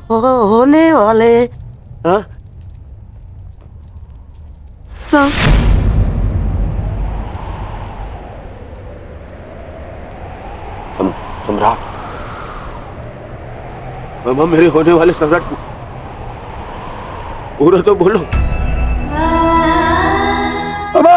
होने वाले सम्राट, मामा, मेरे होने वाले सम्राट पूरा तो बोलो। मामा,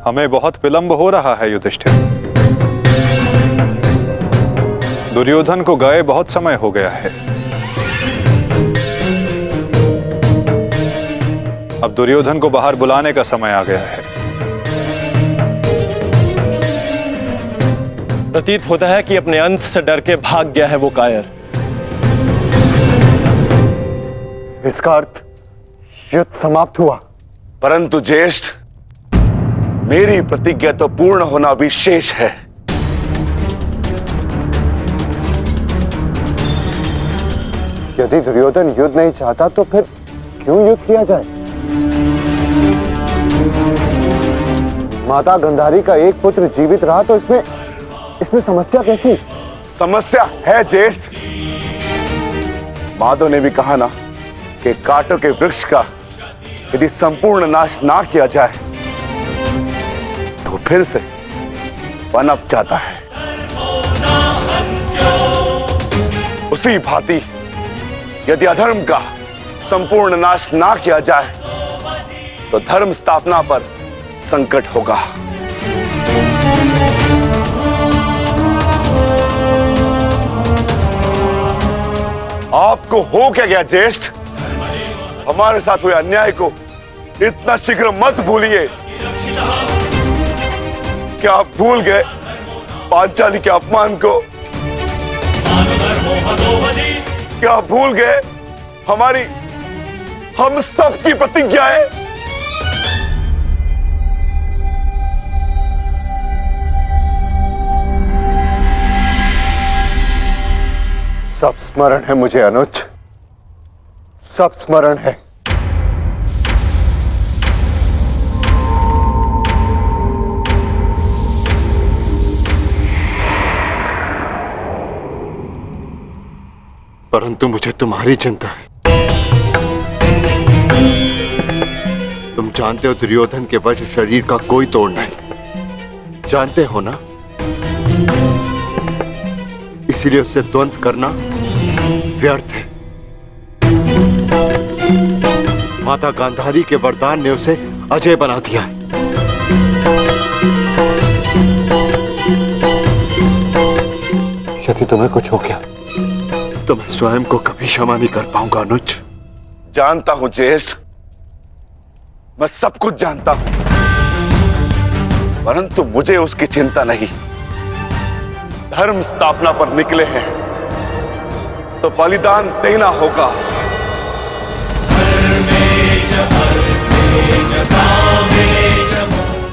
हमें बहुत विलंब हो रहा है युधिष्ठिर। दुर्योधन को गए बहुत समय हो गया है। अब दुर्योधन को बाहर बुलाने का समय आ गया है। प्रतीत होता है कि अपने अंत से डर के भाग गया है वो कायर। इसका अर्थ युद्ध समाप्त हुआ। परंतु ज्येष्ठ, मेरी प्रतिज्ञा तो पूर्ण होना भी शेष है। यदि दुर्योधन युद्ध नहीं चाहता तो फिर क्यों युद्ध किया जाए? माता गांधारी का एक पुत्र जीवित रहा तो इसमें समस्या कैसी? समस्या है ज्येष्ठ। माधव ने भी कहा ना कि कांटों के वृक्ष का यदि संपूर्ण नाश ना किया जाए तो फिर से पनप जाता है। उसी भांति यदि अधर्म का संपूर्ण नाश ना किया जाए तो धर्म स्थापना पर संकट होगा। आपको हो क्या गया ज्येष्ठ? हमारे साथ हुए अन्याय को इतना शीघ्र मत भूलिए। क्या आप भूल गए पांचाली के अपमान को? क्या आप भूल गए हम सब की प्रतिज्ञाएं? सब स्मरण है मुझे अनुज, सब स्मरण है। परंतु मुझे तुम्हारी चिंता है। तुम जानते हो दुर्योधन के वज्र शरीर का कोई तोड़ नहीं, जानते हो ना? इसीलिए उससे द्वंद्व करना व्यर्थ है। माता गांधारी के वरदान ने उसे अजय बना दिया है। यदि तुम्हें कुछ हो गया तो मैं स्वयं को कभी क्षमा नहीं कर पाऊंगा अनुज। जानता हूं ज्येष्ठ, मैं सब कुछ जानता हूं, परंतु मुझे उसकी चिंता नहीं। धर्म स्थापना पर निकले हैं तो बलिदान देना होगा।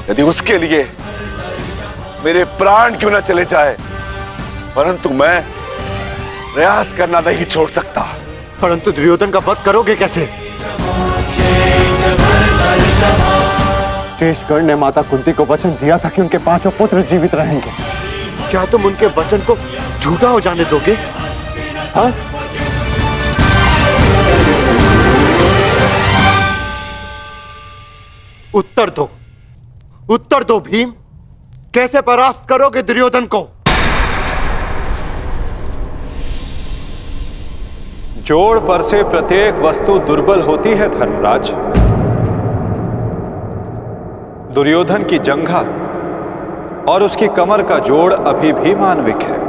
यदि उसके लिए मेरे प्राण क्यों न चले जाए, परंतु मैं प्रयास करना नहीं छोड़ सकता। परंतु दुर्योधन का वध करोगे कैसे? शेषगढ़ ने माता कुंती को वचन दिया था कि उनके 5 पुत्र जीवित रहेंगे। क्या तुम उनके वचन को झूठा हो जाने दोगे? हाँ? उत्तर दो, उत्तर दो भीम, कैसे परास्त करोगे दुर्योधन को? जोड़ पर से प्रत्येक वस्तु दुर्बल होती है धर्मराज। दुर्योधन की जंघा और उसकी कमर का जोड़ अभी भी मानविक है।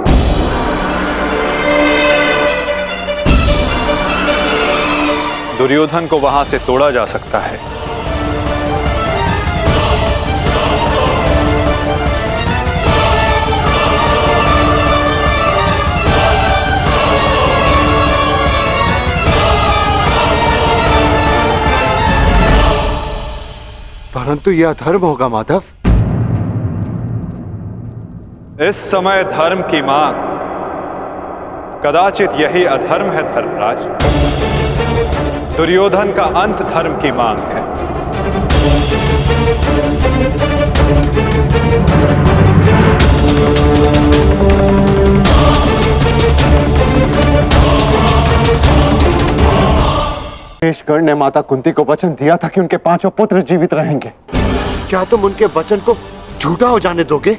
दुर्योधन को वहां से तोड़ा जा सकता है। परंतु यह अधर्म होगा माधव। इस समय धर्म की मांग, कदाचित यही अधर्म है धर्मराज। दुर्योधन का अंत धर्म की मांग है। शेषगढ़ ने माता कुंती को वचन दिया था कि उनके 5 पुत्र जीवित रहेंगे। क्या तुम उनके वचन को झूठा हो जाने दोगे?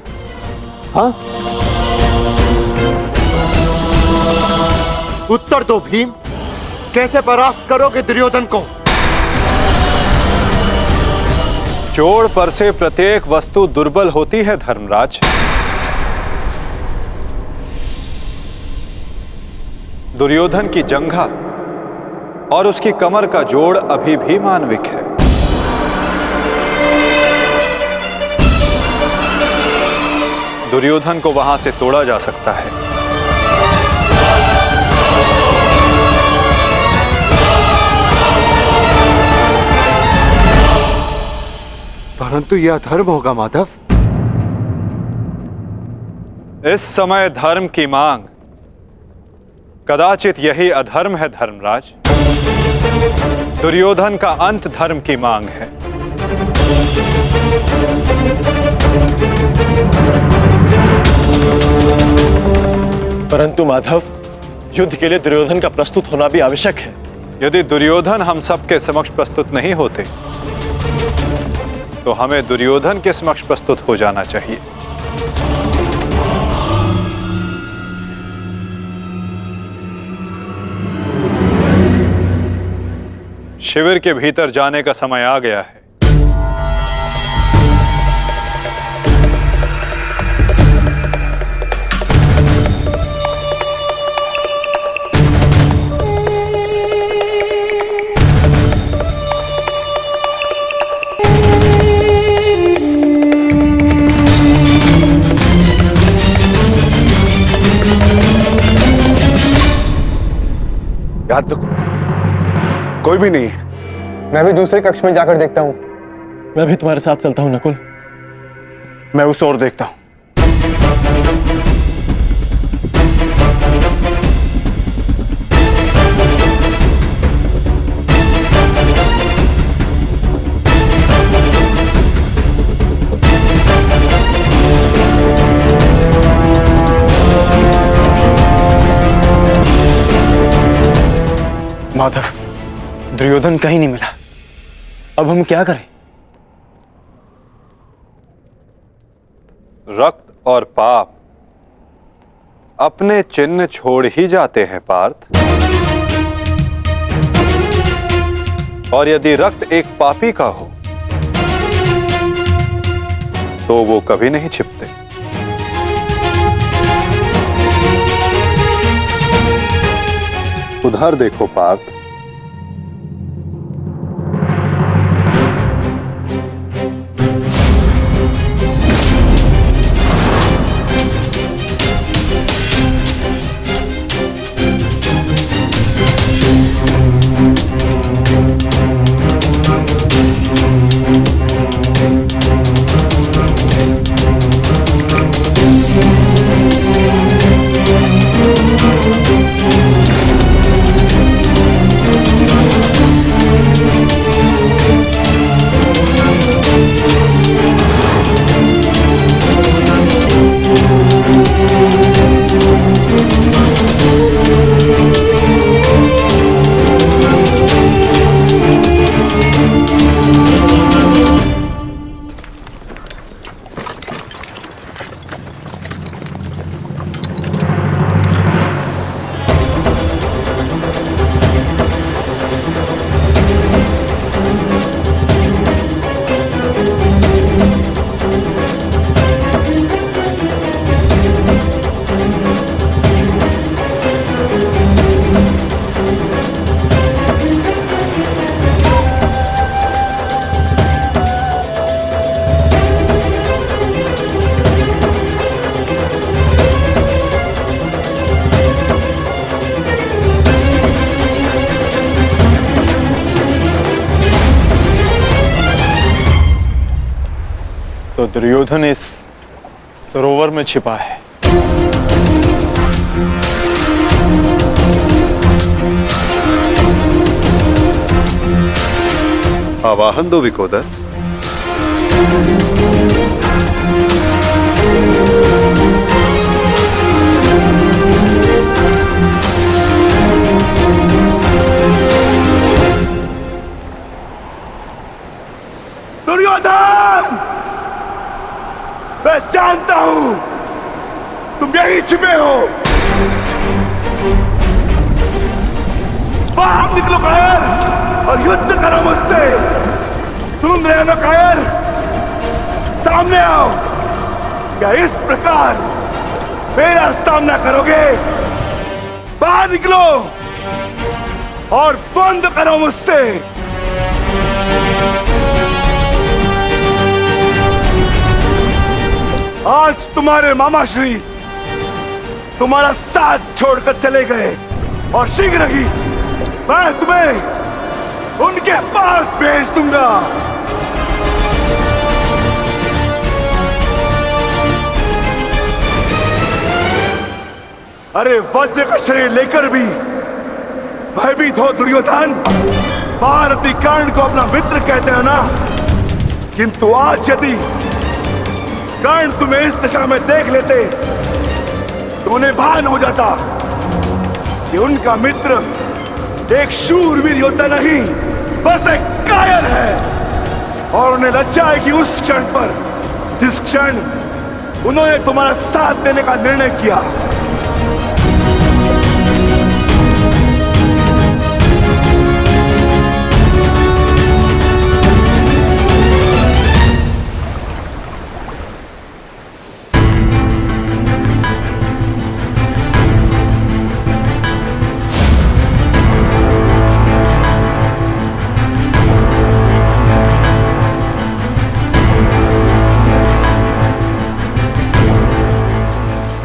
हाँ? उत्तर दो भीम, कैसे परास्त करोगे दुर्योधन को? जोड़ पर से प्रत्येक वस्तु दुर्बल होती है धर्मराज। दुर्योधन की जंघा और उसकी कमर का जोड़ अभी भी मानविक है। दुर्योधन को वहां से तोड़ा जा सकता है। परंतु यह अधर्म होगा माधव। इस समय धर्म की मांग, कदाचित यही अधर्म है धर्मराज। दुर्योधन का अंत धर्म की मांग है। परंतु माधव, युद्ध के लिए दुर्योधन का प्रस्तुत होना भी आवश्यक है। यदि दुर्योधन हम सबके समक्ष प्रस्तुत नहीं होते तो हमें दुर्योधन के समक्ष प्रस्तुत हो जाना चाहिए। शिविर के भीतर जाने का समय आ गया है। याद तो कोई भी नहीं है। मैं भी दूसरे कक्ष में जाकर देखता हूँ। मैं भी तुम्हारे साथ चलता हूं नकुल। मैं उस ओर देखता हूँ। माधव, दुर्योधन कहीं नहीं मिला। अब हम क्या करें? रक्त और पाप अपने चिन्ह छोड़ ही जाते हैं पार्थ। और यदि रक्त एक पापी का हो तो वो कभी नहीं छिपते। इधर देखो पार्थ। तो दुर्योधन इस सरोवर में छिपा है। आवाहन दो विकोदर। दुर्योधन, मैं जानता हूं तुम यहीं छिपे हो। बाहर निकलो कायर और युद्ध करो मुझसे। सुन रहे हो ना कायर, सामने आओ। क्या इस प्रकार मेरा सामना करोगे? बाहर निकलो और बंद करो मुझसे। आज तुम्हारे मामा श्री तुम्हारा साथ छोड़कर चले गए और शीघ्र ही मैं तुम्हें उनके पास भेज दूंगा। अरे वज्र का शरीर लेकर भी भयभीत हो दुर्योधन। भारती कर्ण को अपना मित्र कहते हैं ना, किंतु आज यदि कर्ण तुम्हें इस दशा में देख लेते तो उन्हें भान हो जाता कि उनका मित्र एक शूरवीर योद्धा नहीं, बस एक कायर है। और उन्हें लज्जा है कि उस क्षण पर जिस क्षण उन्होंने तुम्हारा साथ देने का निर्णय किया।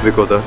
विकोदर,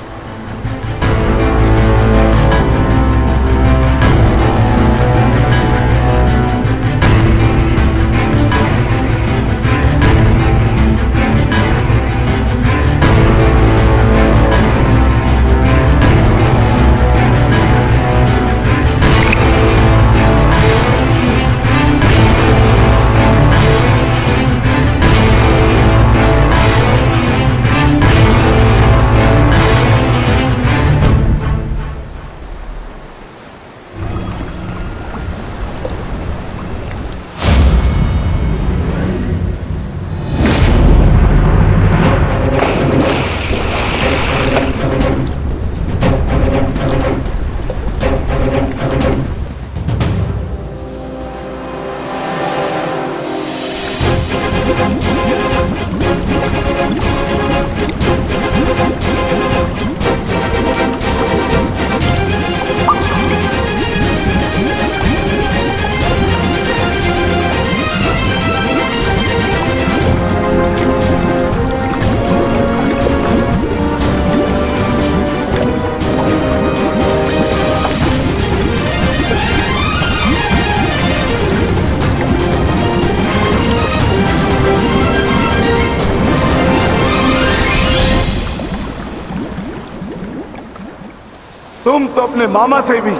तुम तो अपने मामा से भी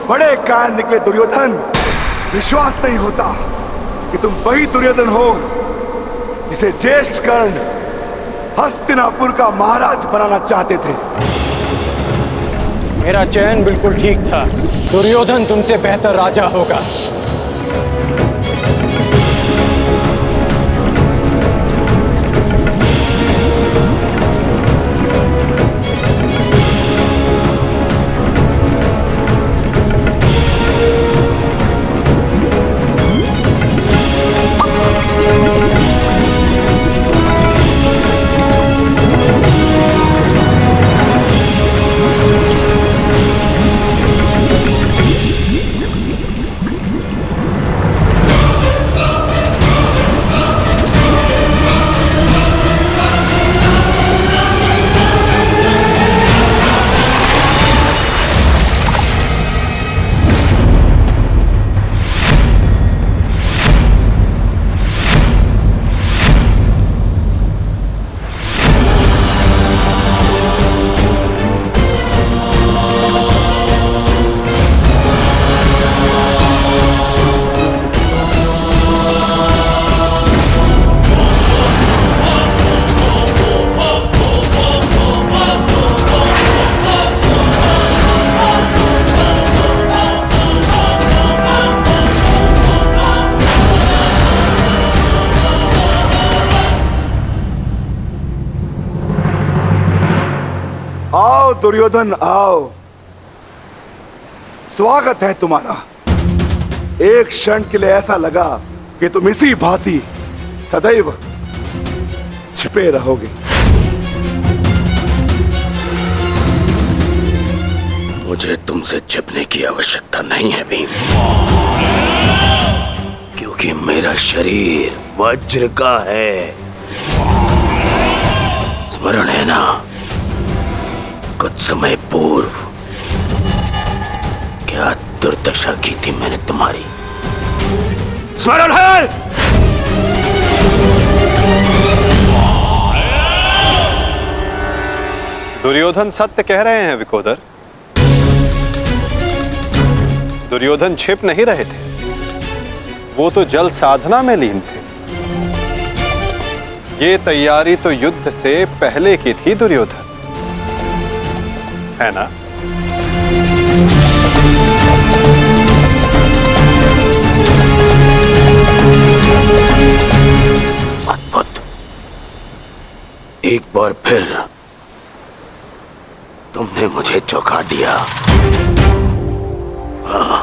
बड़े कायर निकले दुर्योधन। विश्वास नहीं होता कि तुम वही दुर्योधन हो जिसे ज्येष्ठ कर्ण हस्तिनापुर का महाराज बनाना चाहते थे। मेरा चयन बिल्कुल ठीक था। दुर्योधन तुमसे बेहतर राजा होगा। आओ दुर्योधन आओ, स्वागत है तुम्हारा। एक क्षण के लिए ऐसा लगा कि तुम इसी भांति सदैव छिपे रहोगे। मुझे तुमसे छिपने की आवश्यकता नहीं है भीम, क्योंकि मेरा शरीर वज्र का है। स्मरण है ना, कुछ समय पूर्व क्या दुर्दशा की थी मैंने तुम्हारी? स्मरण है? दुर्योधन सत्य कह रहे हैं विकोदर। दुर्योधन छिप नहीं रहे थे, वो तो जल साधना में लीन थे। ये तैयारी तो युद्ध से पहले की थी दुर्योधन, है ना? अद्भुत। एक बार फिर तुमने मुझे चौंका दिया। हाँ,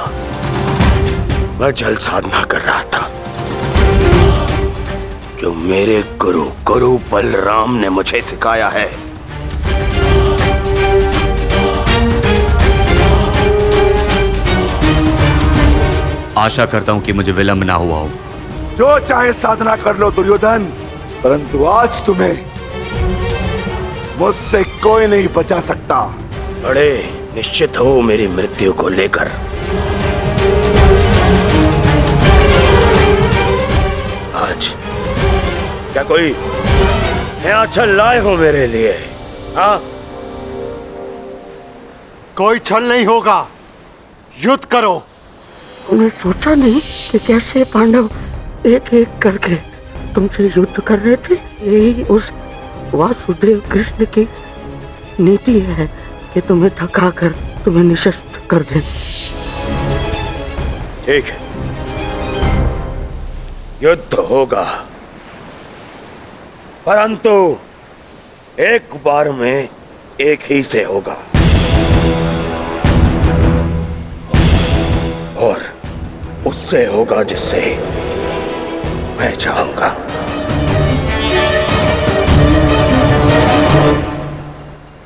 मैं जल साधना कर रहा था जो मेरे गुरु बलराम ने मुझे सिखाया है। आशा करता हूं कि मुझे विलंब ना हुआ हो। जो चाहे साधना कर लो दुर्योधन, परंतु आज तुम्हें मुझसे कोई नहीं बचा सकता। बड़े निश्चित हो मेरी मृत्यु को लेकर। आज क्या कोई नया छल लाए हो मेरे लिए? हाँ, कोई छल नहीं होगा, युद्ध करो। तुमने सोचा नहीं कि कैसे पांडव एक एक करके तुमसे युद्ध कर रहे थे? यही उस वासुदेव कृष्ण की नीति है कि तुम्हें थकाकर तुम्हें निशस्त्र कर दें। ठीक है, युद्ध होगा, परंतु एक बार में एक ही से होगा और उससे होगा जिससे मैं चाहूंगा।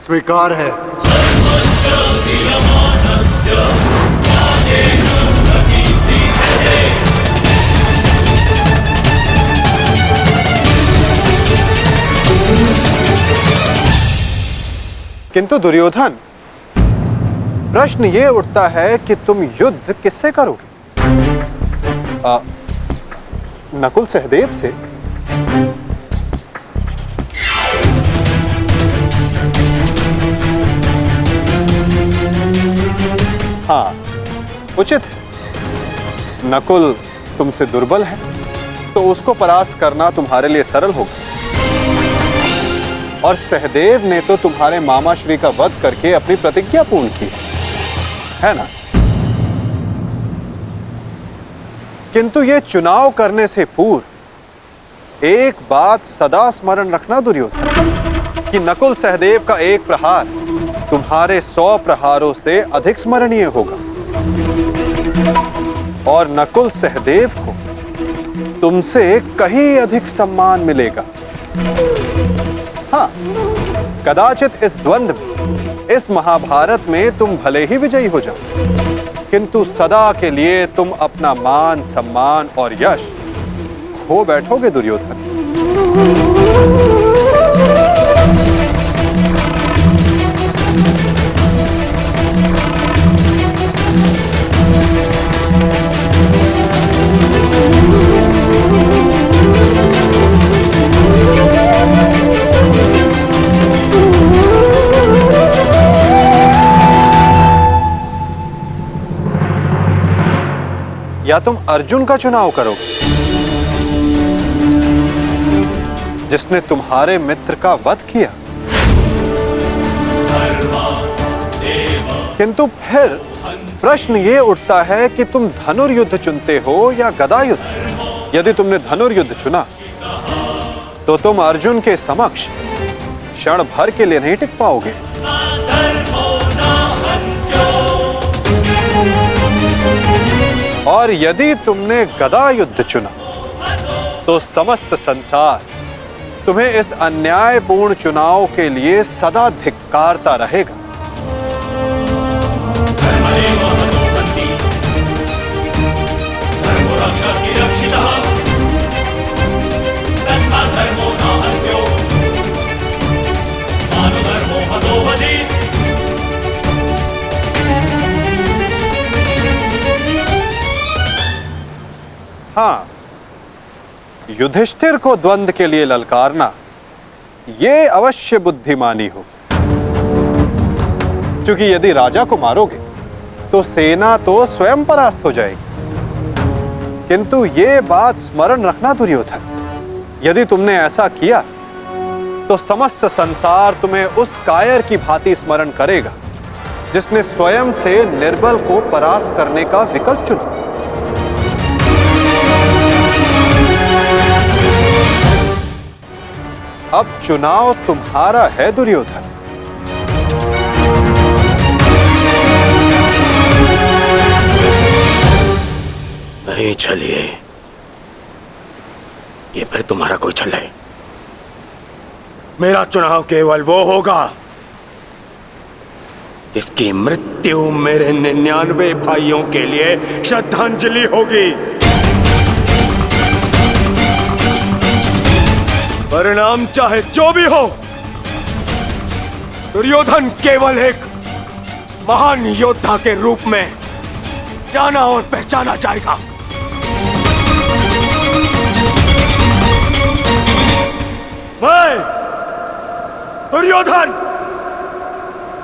स्वीकार है। किंतु दुर्योधन, प्रश्न ये उठता है कि तुम युद्ध किससे करोगे? नकुल सहदेव से? हाँ, उचित है। नकुल तुमसे दुर्बल है, तो उसको परास्त करना तुम्हारे लिए सरल होगा। और सहदेव ने तो तुम्हारे मामा श्री का वध करके अपनी प्रतिज्ञा पूर्ण की है ना? किंतु ये चुनाव करने से पूर्व एक बात सदा स्मरण रखना दुर्योधन, कि नकुल सहदेव का एक प्रहार तुम्हारे 100 प्रहारों से अधिक स्मरणीय होगा। और नकुल सहदेव को तुमसे कहीं अधिक सम्मान मिलेगा। हाँ, कदाचित इस द्वंद्व में, इस महाभारत में तुम भले ही विजयी हो जाओ, किंतु सदा के लिए तुम अपना मान, सम्मान और यश खो बैठोगे दुर्योधन। या तुम अर्जुन का चुनाव करोगे, जिसने तुम्हारे मित्र का वध किया, किंतु फिर प्रश्न ये उठता है कि तुम धनुर्युद्ध चुनते हो या गदा युद्ध। यदि तुमने धनुर्युद्ध चुना तो तुम अर्जुन के समक्ष क्षण भर के लिए नहीं टिक पाओगे। और यदि तुमने गदा युद्ध चुना तो समस्त संसार तुम्हें इस अन्यायपूर्ण चुनाव के लिए सदा धिक्कारता रहेगा। हाँ, युधिष्ठिर को द्वंद्व के लिए ललकारना ये अवश्य बुद्धिमानी हो, क्योंकि यदि राजा को मारोगे तो सेना तो स्वयं परास्त हो जाएगी। किंतु ये बात स्मरण रखना दुर्योधन, यदि तुमने ऐसा किया तो समस्त संसार तुम्हें उस कायर की भांति स्मरण करेगा जिसने स्वयं से निर्बल को परास्त करने का विकल्प चुना। अब चुनाव तुम्हारा है दुर्योधन। नहीं चलिए, ये फिर तुम्हारा कोई छल है। मेरा चुनाव केवल वो होगा जिसकी मृत्यु मेरे 99 भाइयों के लिए श्रद्धांजलि होगी। परिणाम चाहे जो भी हो, दुर्योधन केवल एक महान योद्धा के रूप में जाना और पहचाना जाएगा। मैं दुर्योधन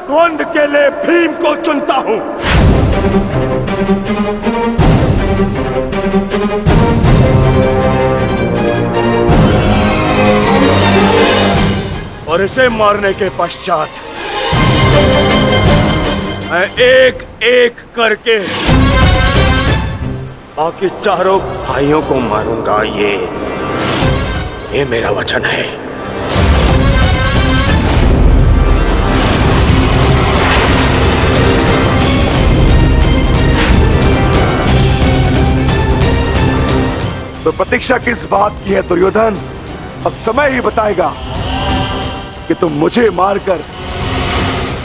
द्वंद्व के लिए भीम को चुनता हूं। और इसे मारने के पश्चात मैं एक एक करके बाकी चारों भाइयों को मारूंगा। ये मेरा वचन है। तो प्रतीक्षा किस बात की है दुर्योधन? अब समय ही बताएगा कि तुम मुझे मारकर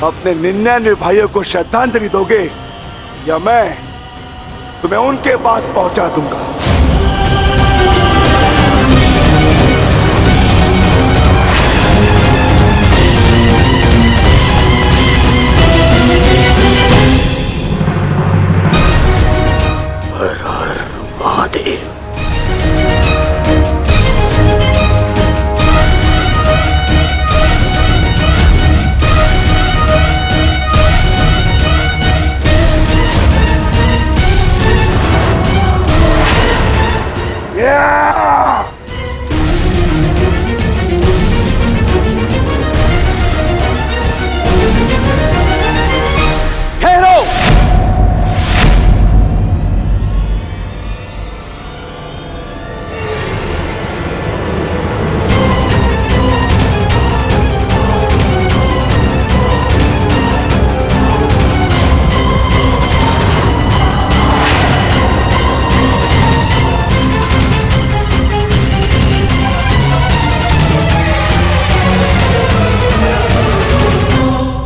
अपने 99 भाइयों को श्रद्धांजलि दोगे या मैं तुम्हें उनके पास पहुंचा दूंगा।